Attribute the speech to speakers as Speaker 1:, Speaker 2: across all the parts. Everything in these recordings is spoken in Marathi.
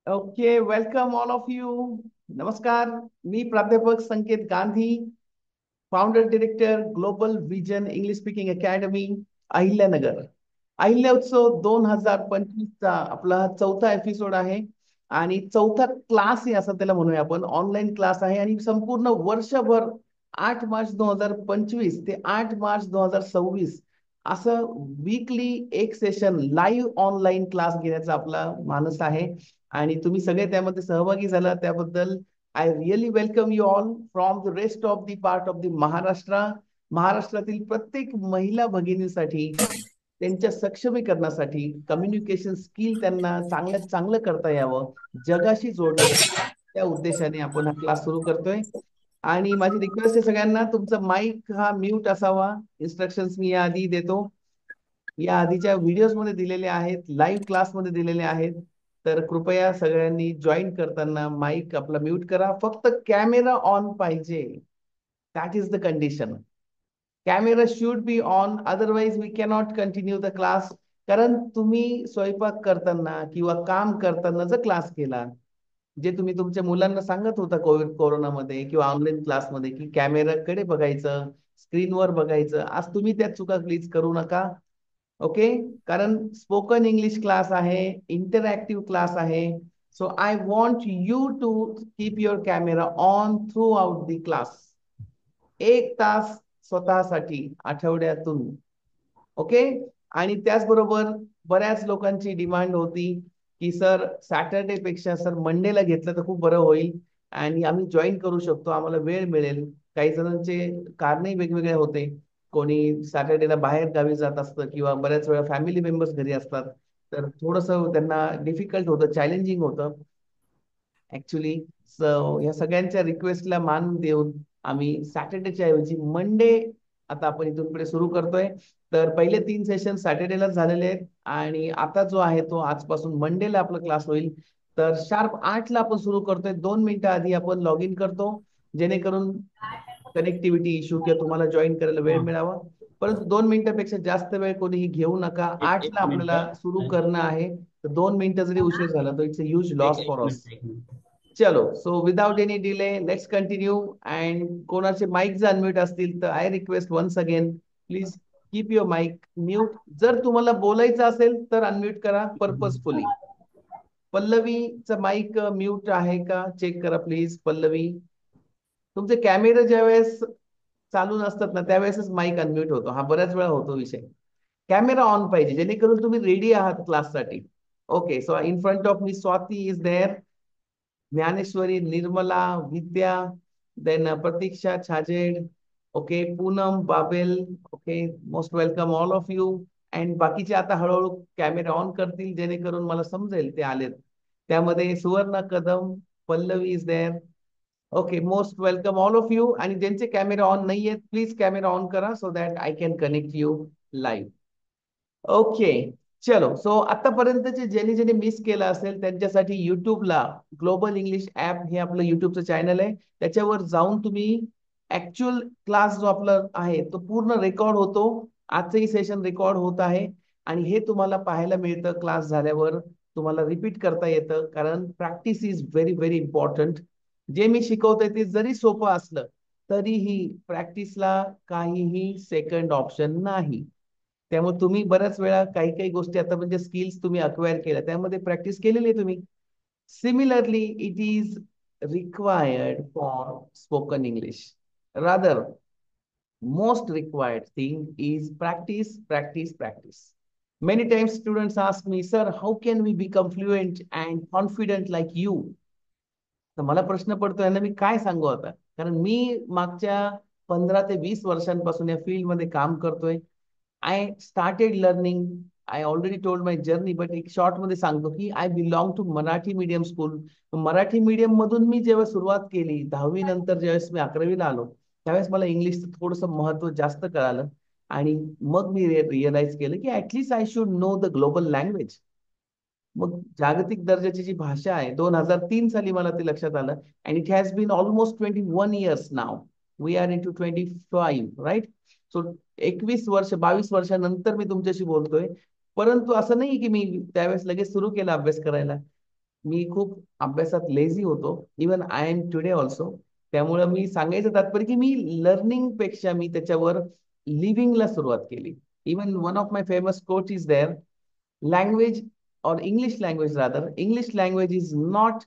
Speaker 1: Okay, welcome all of you. नमस्कार. मी प्राध्यापक Sanket Gandhi, founder director global vision English speaking academy, Ahilyanagar. Ahilya Utsav 2025चा आपला हा चौथा एपिसोड आहे आणि चौथा क्लास आहे असं त्याला म्हणूया आपण. ऑनलाईन क्लास आहे आणि संपूर्ण वर्षभर 8 मार्च 2025 ते 8 मार्च 2026 असं वीकली एक सेशन लाईव्ह ऑनलाईन क्लास घेण्याचा आपला मानस आहे. आणि तुम्ही सगळे त्यामध्ये सहभागी झाला त्याबद्दल I really welcome you all from the rest of the part of the महाराष्ट्रातील प्रत्येक महिला भगिनीसाठी त्यांच्या सक्षमीकरणासाठी कम्युनिकेशन स्किल त्यांना चांगल्यात चांगलं करता यावं, जगाशी जोडण्यासाठी त्या उद्देशाने आपण हा क्लास सुरू करतोय. आणि माझी रिक्वेस्ट आहे सगळ्यांना, तुमचा माईक हा म्यूट असावा. इन्स्ट्रक्शन्स मी या आधी देतो, या आधीच्या व्हिडिओज मध्ये दिलेले आहेत, लाईव्ह क्लास मध्ये दिलेले आहेत. तर कृपया सगळ्यांनी जॉईन करताना माईक आपला म्यूट करा. फक्त कॅमेरा ऑन पाहिजे. That is the condition. Camera should be on, otherwise we cannot continue the class. कारण तुम्ही स्वयंपाक करताना किंवा काम करताना जर क्लास केला, जे तुम्ही तुमच्या मुलांना सांगत होता कोरोनामध्ये किंवा ऑनलाईन क्लासमध्ये, की कॅमेराकडे बघायचं, स्क्रीनवर बघायचं, आज तुम्ही त्या चुका प्लीज करू नका. ओके. कारण स्पोकन इंग्लिश क्लास आहे, इंटरॅक्टिव्ह क्लास आहे. So I want you to keep your camera on throughout the class. 1 तास स्वतःसाठी आठवड्यातून. ओके. आणि त्याचबरोबर बऱ्याच लोकांची डिमांड होती की सर सॅटर्डे पेक्षा सर मंडेला घेतलं तर खूप बरं होईल आणि आम्ही जॉईन करू शकतो, आम्हाला वेळ मिळेल. काही जणांचे कारणही वेगवेगळे होते. कोणी सॅटर्डेला बाहेर गावी जात असतं किंवा बऱ्याच वेळा फॅमिली मेंबर्स घरी असतात. तर थोडस त्यांना डिफिकल्ट होतं, चॅलेंजिंग होतं ऍक्च्युली. या सगळ्यांच्या रिक्वेस्टला मान देऊन आम्ही सॅटर्डेच्या ऐवजी मंडे आता आपण इथून पुढे सुरू करतोय. तर पहिले 3 सेशन सॅटर्डेलाच झालेले आहेत आणि आता जो आहे तो आजपासून मंडेला आपला क्लास होईल. तर शार्प 8 ला आपण सुरू करतोय. 2 मिनिटं आधी आपण लॉग इन करतो, जेणेकरून कनेक्टिव्हिटी इश्यू किंवा तुम्हाला जॉईन करायला वेळ
Speaker 2: हाँ,
Speaker 1: मिळावा. परंतु 2 मिनिटापेक्षा जास्त वेळ कोणीही घेऊ नका.
Speaker 2: एक
Speaker 1: 8ला
Speaker 2: एक मिनट
Speaker 1: आपल्याला सुरू करणं आहे. तर 2 मिनिटं जरी उशीर झाला तर इट्स अ ह्यूज
Speaker 2: एक
Speaker 1: लॉस
Speaker 2: एक
Speaker 1: फॉर अस.
Speaker 2: मिनट एक मिनट
Speaker 1: चलो, so without any delay let's continue. And कोणाचे माईक जर अनम्यूट असतील तर I request once again, please keep your mic mute. जर तुम्हाला बोलायचं असेल तर अनम्यूट करा पर्पजफुली. पल्लवीचा माईक म्यूट आहे का चेक करा प्लीज. पल्लवी, तुमचे कॅमेरे ज्या वेळेस चालू नसतात ना त्यावेळेसच माईक अनम्यूट होतो, हा बऱ्याच वेळा होतो विषय. कॅमेरा ऑन पाहिजे जेणेकरून तुम्ही रेडी आहात क्लाससाठी. Okay, so in front of me Swati is there, Dnyaneshwari, Nirmala, Vidya, then Pratiksha Chhajed, okay, Poonam Babel. Okay, most welcome all of you. And बाकीचे आता हळूहळू कॅमेरा ऑन करतील जेणेकरून मला समजेल ते आलेत. त्यामध्ये Suvarna Kadam, Pallavi is there. Okay, most welcome all of you. आणि ज्यांचे कॅमेरा ऑन नाही आहेत प्लीज कॅमेरा ऑन करा so that I can connect you live. Okay. चलो, सो आतापर्यंतचे ज्यांनी ज्यांनी मिस केलं असेल त्यांच्यासाठी युट्यूबला ग्लोबल इंग्लिश ऍप हे आपलं युट्यूबचं चॅनल आहे. त्याच्यावर जाऊन तुम्ही ऍक्च्युअल क्लास जो आपला आहे तो पूर्ण रेकॉर्ड होतो. आजचंही सेशन रेकॉर्ड होत आहे आणि हे तुम्हाला पाहायला मिळतं. क्लास झाल्यावर तुम्हाला रिपीट करता येतं, कारण practice is very very important. जे मी शिकवतोय ते जरी सोपं असलं तरीही प्रॅक्टिसला काहीही सेकंड ऑप्शन नाही. त्यामुळे तुम्ही बऱ्याच वेळा काही काही गोष्टी आता म्हणजे स्किल्स तुम्ही अक्वायर केल्या त्यामध्ये प्रॅक्टिस केलेली आहे तुम्ही. Similarly it is required for spoken English. Rather most required thing is practice, practice, practice. Many times students ask me, sir, how can we become fluent and confident like you? तर मला प्रश्न पडतो यांना मी काय सांगू आता, कारण मी मागच्या 15 ते 20 वर्षांपासून या फील्डमध्ये काम करतोय. I started learning. I already told my journey, but एक शॉर्ट मध्ये सांगतो की I belong to Marathi medium school. Marathi medium मधून मी जेव्हा सुरुवात केली 10वी नंतर, ज्यावेळेस मी 11वीला आलो त्यावेळेस मला इंग्लिशचं थोडंसं महत्व जास्त कळालं. आणि मग मी रिअलाइज केलं की at least I should know the global language. मग जागतिक दर्जाची जी भाषा आहे 2003 साली मला ते लक्षात आलं. And it has been almost 21 years now. We are in two 25, right? So 21 वर्ष 22 वर्षानंतर मी तुमच्याशी बोलतोय. परंतु असं नाही की मी त्यावेळेस लगेच सुरू केला अभ्यास करायला. मी खूप अभ्यासात लेझी होतो. Even I am today also. त्यामुळे मी सांगायचं तात्पर्य की मी लर्निंग पेक्षा मी त्याच्यावर लिव्हिंगला सुरुवात केली. Even one of my famous coach is there. Language और English language rather, English language is not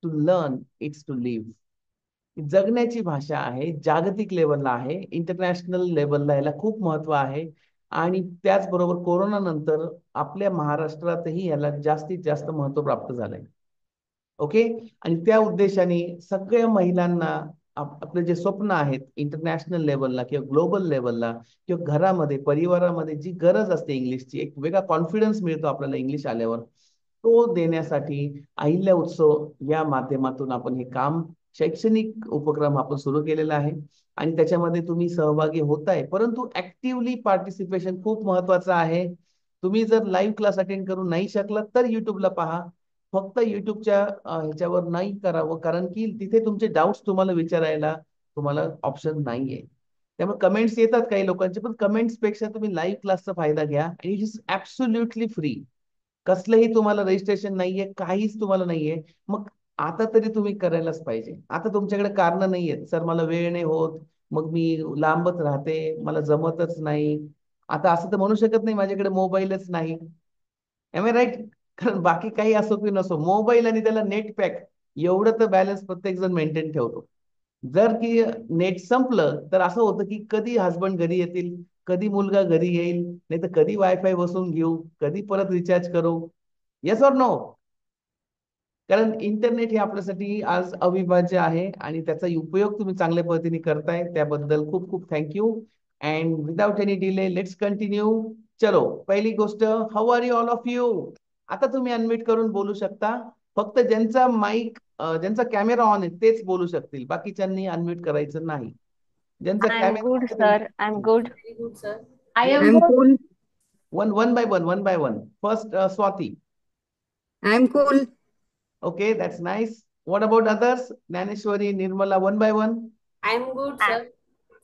Speaker 1: to learn, it's to live. जगण्याची भाषा आहे, जागतिक लेवलला आहे, इंटरनॅशनल लेवलला याला खूप महत्व आहे. आणि त्याचबरोबर कोरोना नंतर आपल्या महाराष्ट्रातही याला जास्तीत जास्त महत्व प्राप्त झालंय. ओके. आणि त्या उद्देशाने सगळ्या महिलांना आपले जे स्वप्न आहेत इंटरनॅशनल लेवलला किंवा ग्लोबल लेवलला किंवा घरामध्ये परिवारामध्ये जी गरज असते इंग्लिशची, एक वेगळा कॉन्फिडन्स मिळतो आपल्याला इंग्लिश आल्यावर, तो देण्यासाठी अहिल्या उत्सव या माध्यमातून आपण हे काम, शैक्षणिक उपक्रम आपण सुरू केलेला आहे. आणि त्याच्यामध्ये तुम्ही सहभागी होताय, परंतु ऍक्टिव्हली पार्टिसिपेशन खूप महत्वाचं आहे. तुम्ही जर लाईव्ह क्लास अटेंड करू नाही शकलात तर युट्यूबला पहा. फक्त युट्यूबच्या ह्याच्यावर नाही करावं, कारण की तिथे तुमचे डाऊट्स तुम्हाला विचारायला तुम्हाला ऑप्शन नाहीये. त्यामुळे कमेंट्स येतात काही लोकांचे, पण कमेंट्स पेक्षा तुम्ही लाईव्ह क्लासचा फायदा घ्या. It is absolutely free. कसलंही तुम्हाला रजिस्ट्रेशन नाहीये, काहीच तुम्हाला नाहीये. मग आता तरी तुम्ही करायलाच पाहिजे. आता तुमच्याकडे कारण नाहीयेत, सर मला वेळ नाही होत, मग मी लांबच राहते, मला जमतच नाही. आता असं तर म्हणू शकत नाही माझ्याकडे मोबाईलच नाही. Am I right? कारण बाकी काही असो की नसो, मोबाईल आणि त्याला नेट पॅक एवढं तर बॅलन्स प्रत्येक जण मेंटेन ठेवतो. जर की नेट संपलं तर असं होतं की कधी हसबंड घरी येतील, कधी मुलगा घरी येईल, नाही तर कधी वायफाय बसून घेऊ, कधी परत रिचार्ज करू. Yes or no? कारण इंटरनेट हे आपल्यासाठी आज अविभाज्य आहे आणि त्याचा उपयोग तुम्ही चांगल्या पद्धतीने करताय, त्याबद्दल खूप खूप thank you. And without any delay let's continue. चलो, पहिली गोष्ट, how are you all of you? आता तुम्ही अनम्यूट करून बोलू शकता. फक्त ज्यांचा माईक, ज्यांचा कॅमेरा ऑन आहे तेच बोलू शकतील, बाकीच्यांनी अनम्यूट करायचं नाही. ज्यांचा
Speaker 2: I'm
Speaker 1: कॅमेरा
Speaker 2: good,
Speaker 1: ऑन आहे
Speaker 2: sir. I'm good.
Speaker 3: Very good, sir.
Speaker 2: I
Speaker 1: त्यांनी
Speaker 2: am
Speaker 4: I'm
Speaker 2: good.
Speaker 4: cool.
Speaker 1: One one by one, one by one. First Swati.
Speaker 4: I'm cool.
Speaker 1: Okay, that's nice. What about others? Dnyaneshwari, Nirmala, one by one.
Speaker 3: I'm good,
Speaker 2: I-
Speaker 3: sir.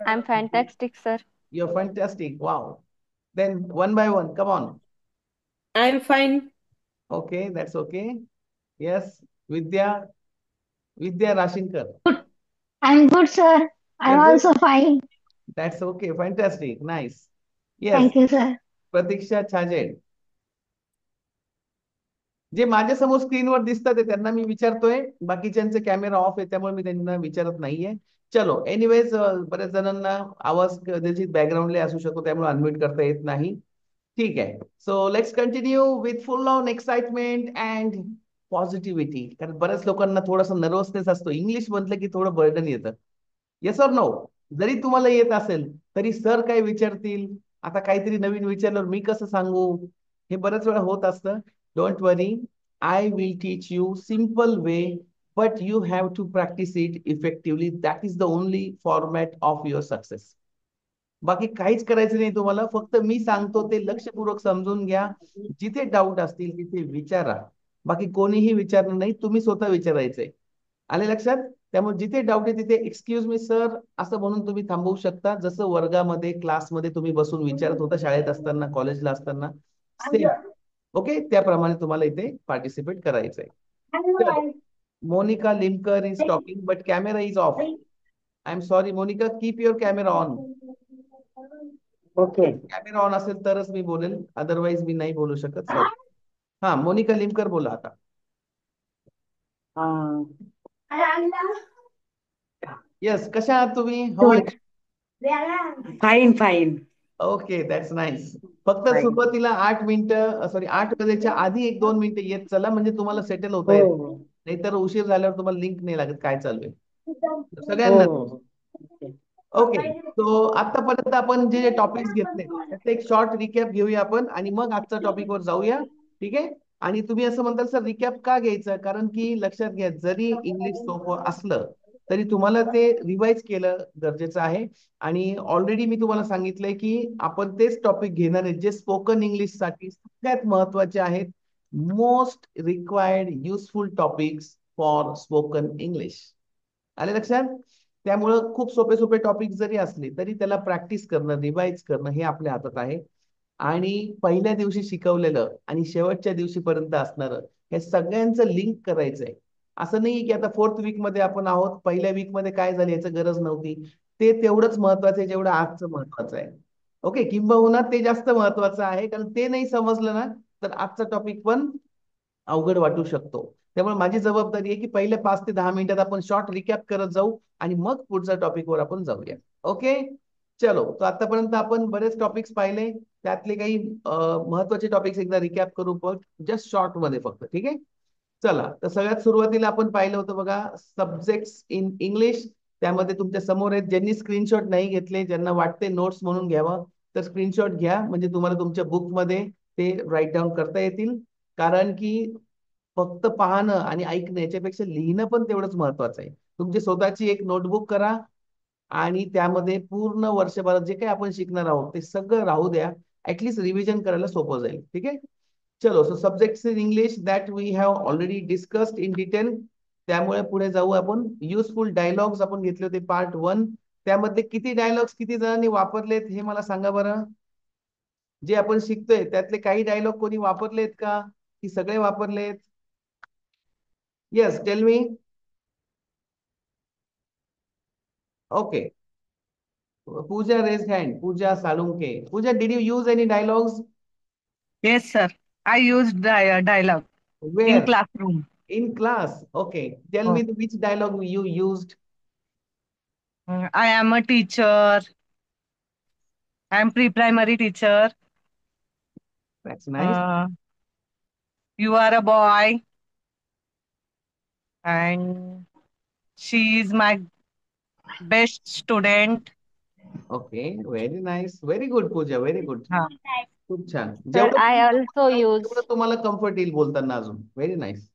Speaker 2: I'm fantastic, sir.
Speaker 1: You're fantastic. Wow. Then one by one, come on.
Speaker 4: I'm fine.
Speaker 1: Okay, that's okay. Yes, Vidya, Vidya Rashinkar.
Speaker 5: I'm good, sir. I'm
Speaker 1: You're good?
Speaker 5: also fine.
Speaker 1: That's okay. Fantastic. Nice. Yes,
Speaker 5: Thank you, sir.
Speaker 1: Pratiksha Chhaje. जे माझ्यासमोर स्क्रीनवर दिसतात ते त्यांना मी विचारतोय, बाकीच्यांचे कॅमेरा ऑफ आहे त्यामुळे मी त्यांना विचारत नाहीये. चलो, एनिवेज, बऱ्याच जणांना आवाज कदाचित बॅकग्राऊंडला असू शकतो त्यामुळे अनम्यूट करता येत नाही. ठीक आहे. So let's continue with full on excitement and positivity. कारण बऱ्याच लोकांना थोडासा नर्वसनेस असतो, इंग्लिश म्हटलं की थोडं बर्डन येतं. Yes or no? जरी तुम्हाला येत असेल तरी सर काय विचारतील, आता काहीतरी नवीन विचारल्यावर मी कसं सांगू, हे बऱ्याच वेळा होत असतं. Don't worry, I will teach you simple way, but you have to practice it effectively. That is the only format of your success. बाकी काहीच करायचं नाही तुम्हाला, फक्त मी सांगतो ते लक्षपूर्वक समजून घ्या. जिथे डाऊट असतील तिथे विचारा. बाकी कोणीही विचारणार नाही, तुम्ही स्वतः विचारायचंय. आले लक्षात? त्यामुळे जिथे डाऊट आहे तिथे एक्सक्यूज मी सर असं म्हणून तुम्ही थांबवू शकता, जसं वर्गामध्ये क्लासमध्ये तुम्ही बसून विचारत होता शाळेत असताना, कॉलेजला असताना, सेम. ओके, त्याप्रमाणे तुम्हाला इथे पार्टिसिपेट करायचंय. चलो, Monika Limkar is talking but camera is off. I am sorry Monika, keep your camera on.
Speaker 4: Okay.
Speaker 1: Camera on असेल तरच मी बोलेल, अदरवाईज मी नाही बोलू शकत. सॉरी. हा, मोनिका लिमकर बोला आता.
Speaker 4: Uh,
Speaker 1: येस, कशा आहात तुम्ही? How are?
Speaker 4: fine, fine.
Speaker 1: Okay, that's nice. फक्त
Speaker 4: Fine.
Speaker 1: सुरुवातीला 8 मिनिटं, सॉरी 8 वाजायच्या आधी 1-2 मिनिटं येत चला, म्हणजे तुम्हाला सेटल होता येत.
Speaker 4: हो
Speaker 1: नाहीतर उशीर झाल्यावर तुम्हाला लिंक नाही लागत काय चालू आहे
Speaker 4: हो
Speaker 1: सगळ्यांना.
Speaker 4: हो. Okay.
Speaker 1: ओके. सो आतापर्यंत आपण जे जे टॉपिक्स घेतले त्याचा एक शॉर्ट रिकॅप घेऊया आपण आणि मग आजच्या टॉपिक वर जाऊया. ठीक आहे? आणि तुम्ही असं म्हणताल सर रिकॅप का घ्यायचं, कारण की लक्षात घ्या, जरी इंग्लिश सोपं असलं तरी तुम्हाला ते रिवाइज केलं गरजेचं आहे. आणि ऑलरेडी मी तुम्हाला सांगितलंय की आपण तेच टॉपिक घेणार आहेत जे स्पोकन इंग्लिश साठी सगळ्यात महत्वाचे आहेत. Most required useful topics for spoken English. आले लक्षात? त्यामुळं खूप सोपे सोपे टॉपिक जरी असले तरी त्याला प्रॅक्टिस करणं, रिवाइज करणं हे आपल्या हातात आहे. आणि पहिल्या दिवशी शिकवलेलं आणि शेवटच्या दिवशीपर्यंत असणारं हे सगळ्यांचं लिंक करायचंय. असं नाही की आता फोर्थ वीक मध्ये आपण आहोत, पहिल्या वीक मध्ये काय झालं याचं गरज नव्हती. ते तेवढंच महत्वाचं आहे जेवढं आजचं महत्वाचं आहे. ओके, किंबहुना ते जास्त महत्वाचं आहे, कारण ते नाही समजलं ना तर आजचा टॉपिक पण अवघड वाटू शकतो. त्यामुळे माझी जबाबदारी आहे की पहिले 5 ते 10 मिनिटात आपण शॉर्ट रिकॅप करत जाऊ आणि मग पुढच्या टॉपिकवर आपण जाऊया. ओके, चलो. तर आतापर्यंत आपण बरेच टॉपिक्स पाहिले, त्यातले काही महत्वाचे टॉपिक्स एकदा रिकॅप करू बघ, जस्ट शॉर्ट मध्ये फक्त. ठीक आहे, चला. तर सगळ्यात सुरुवातीला आपण पाहिलं होतं बघा, सब्जेक्ट्स इन इंग्लिश. त्यामध्ये तुमच्या समोर आहेत, ज्यांनी स्क्रीनशॉट नाही घेतले, ज्यांना वाटते नोट्स म्हणून घ्यावं, तर स्क्रीनशॉट घ्या, म्हणजे तुम्हाला तुमच्या बुकमध्ये ते राईट डाऊन करता येतील. कारण की फक्त पाहणं आणि ऐकणं याच्यापेक्षा लिहिणं पण तेवढंच महत्वाचं आहे. तुमची स्वतःची एक नोटबुक करा आणि त्यामध्ये पूर्ण वर्षभरात जे काही आपण शिकणार आहोत ते सगळं राहू द्या. ऍटलीस्ट रिव्हिजन करायला सोपं जाईल. ठीक आहे, चलो. So subjects in English that we have already discussed in detail. त्यामुळे पुढे जाऊ आपण. युजफुल डायलॉग्स आपण घेतले होते पार्ट 1. त्यामध्ये किती डायलॉग्स किती जणांनी वापरलेत हे मला सांगा बरं. जे आपण शिकतोय त्यातले काही डायलॉग कोणी वापरलेत का, की सगळे वापरलेत? Yes, tell me. Okay, Pooja raised hand. Pooja Salunke. Pooja, did you use any dialogues?
Speaker 3: Yes, sir. I used dialogue in
Speaker 1: Where?
Speaker 3: classroom.
Speaker 1: In class. Okay. Tell me
Speaker 3: Oh.
Speaker 1: which dialogue you used.
Speaker 3: I am a teacher. I am pre-primary teacher.
Speaker 1: That's nice.
Speaker 3: Uh, you are a boy, and she is my best student.
Speaker 1: Okay. Very nice. Very good, Pooja. Very good.
Speaker 3: हा.
Speaker 1: खूप छान.
Speaker 2: Sir,
Speaker 1: जेवढं
Speaker 2: I
Speaker 1: तुम्ही
Speaker 2: also
Speaker 1: बोलताल,
Speaker 2: use.
Speaker 1: तेवढं तुम्हाला कम्फर्ट येईल बोलताना अजून. Very nice.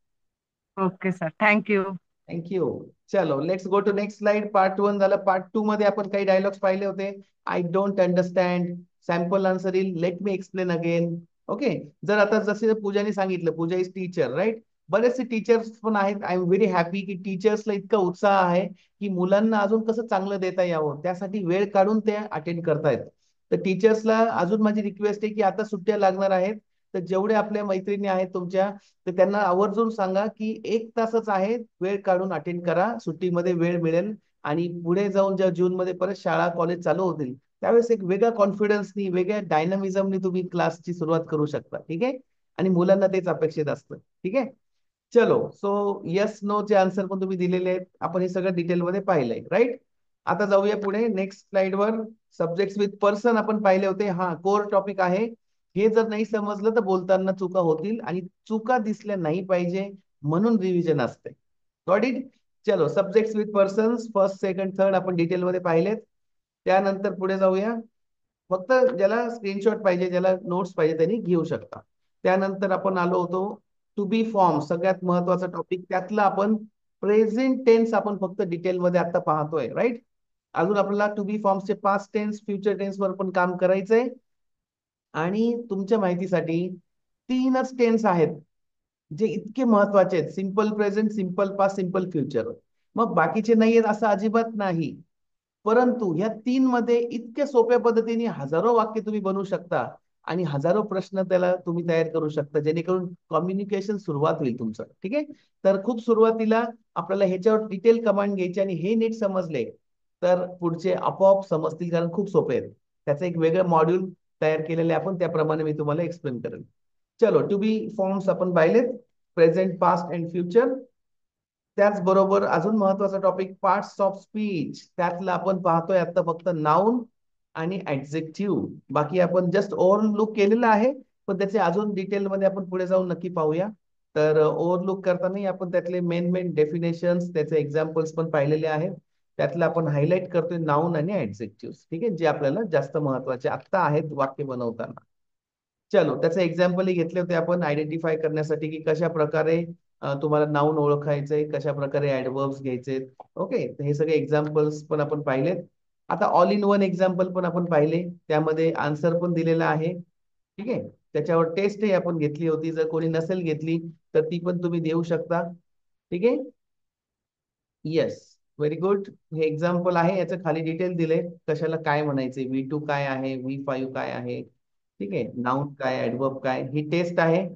Speaker 3: Okay, sir. Thank you.
Speaker 1: Thank you. चलो, let's go to next slide. Part 1 झालं. पार्ट 2 मध्ये आपण काही डायलॉग्स पाहिले होते. I don't understand. Sample answer येईल. Let me explain again. Okay, जर आता जसे पूजाने सांगितलं, पूजा इज टीचर, राईट. बरेचसे टीचर्स पण आहेत. आय एम व्हेरी हॅपी की टीचर्सला इतका उत्साह आहे की मुलांना अजून कसं चांगलं देता यावं, त्यासाठी वेळ काढून ते अटेंड करतायत. तर टीचर्सला अजून माझी रिक्वेस्ट आहे की आता सुट्ट्या लागणार आहेत, तर जेवढे आपल्या मैत्रिणी आहेत तुमच्या, तर त्यांना आवर्जून सांगा की 1 तासच आहे, वेळ काढून अटेंड करा. सुट्टीमध्ये वेळ मिळेल आणि पुढे जाऊन ज्या जूनमध्ये परत शाळा कॉलेज चालू होतील त्यावेळेस एक वेगळ्या कॉन्फिडन्सनी, वेगळ्या डायनामिझमनी तुम्ही क्लासची सुरुवात करू शकता. ठीक आहे, आणि मुलांना तेच अपेक्षित असतं. ठीक आहे, चलो. सो येस नो चे आन्सर पण तुम्ही दिलेले आहेत. आपण हे सगळं डिटेलमध्ये पाहिलंय, राईट. आता जाऊया पुढे नेक्स्ट स्लाइडवर. सब्जेक्ट्स विथ पर्सन आपण पाहिले होते. हा कोर टॉपिक आहे. हे जर नाही समजलं तर बोलताना चुका होतील आणि चुका दिसल्या नाही पाहिजे, म्हणून रिव्हिजन असते. Got it. चलो, subjects with persons first second third आपण डिटेलमध्ये पाहिलेत. त्यानंतर पुढे जाऊया. फक्त ज्याला स्क्रीनशॉट पाहिजे, ज्याला नोट्स पाहिजे त्यांनी घेऊ शकता. त्यानंतर आपण आलो होतो टू बी फॉर्म, सगळ्यात महत्वाचा टॉपिक. त्यातला आपण प्रेझेंट टेन्स आपण फक्त डिटेलमध्ये आता पाहतोय, राईट. अजून आपल्याला टू बी फॉर्मचे पास्ट टेन्स, फ्युचर टेन्स वर पण काम करायचंय. आणि तुमच्या माहितीसाठी 3च टेन्स आहेत जे इतके महत्वाचे आहेत. Simple present, simple past, simple future. मग बाकीचे नाही आहेत असं अजिबात नाही. परंतु ह्या 3 मध्ये इतक्या सोप्या पद्धतीने हजारो वाक्य तुम्ही बनवू शकता आणि हजारो प्रश्न त्याला तुम्ही तयार करू शकता, जेणेकरून कम्युनिकेशन सुरुवात होईल तुमचं. ठीक आहे, तर खूप सुरुवातीला आपल्याला ह्याच्यावर डिटेल कमांड घ्यायची आणि हे नीट समजले तर पुढचे आपोआप समजतील, कारण खूप सोपे आहेत. त्याचं एक वेगळं मॉड्यूल तयार केलेले आपण, त्याप्रमाणे मी तुम्हाला एक्सप्लेन करेन. चलो, टू बी फॉर्म्स आपण पाहिलेत, प्रेझेंट, पास्ट अँड फ्युचर. त्याचबरोबर अजून महत्वाचा टॉपिक पार्ट्स ऑफ स्पीच. त्यातलं आपण पाहतोय आता फक्त नाउन आणि ऍडजेक्टिव्ह. बाकी आपण जस्ट ओव्हरलुक केलेलं आहे, पण त्याचे अजून डिटेलमध्ये आपण पुढे जाऊन नक्की पाहूया. तर ओव्हरलुक करताना आपण त्यातले मेन मेन डेफिनेशन्स, त्याचे एक्झाम्पल्स पण पाहिलेले आहेत. त्यातलं आपण हायलाइट करतोय नाउन आणि ऍडजेक्टिव्ह. ठीक आहे, जे आपल्याला जास्त महत्वाचे आता आहेत वाक्य बनवताना. चलो, त्याचे एक्झाम्पल घेतले होते आपण आयडेंटिफाय करण्यासाठी की कशा प्रकारे तुम्हाला नाउन ओळखायचंय, कशा प्रकारे ऍडवर्ब्स घ्यायचे. ओके, हे सगळे एक्झाम्पल्स पण आपण पाहिलेत. आता ऑल इन वन एक्झाम्पल पण आपण पाहिले, त्यामध्ये आन्सर पण दिलेला आहे. ठीक आहे, त्याच्यावर टेस्टही आपण घेतली होती. जर कोणी नसेल घेतली तर ती पण तुम्ही देऊ शकता. ठीक आहे, येस, व्हेरी गुड. हे एक्झाम्पल आहे, याचं खाली डिटेल दिले कशाला काय म्हणायचे. V2 काय आहे, V5 काय आहे. ठीक आहे, नाउन काय, ऍडवर्ब काय, ही टेस्ट आहे.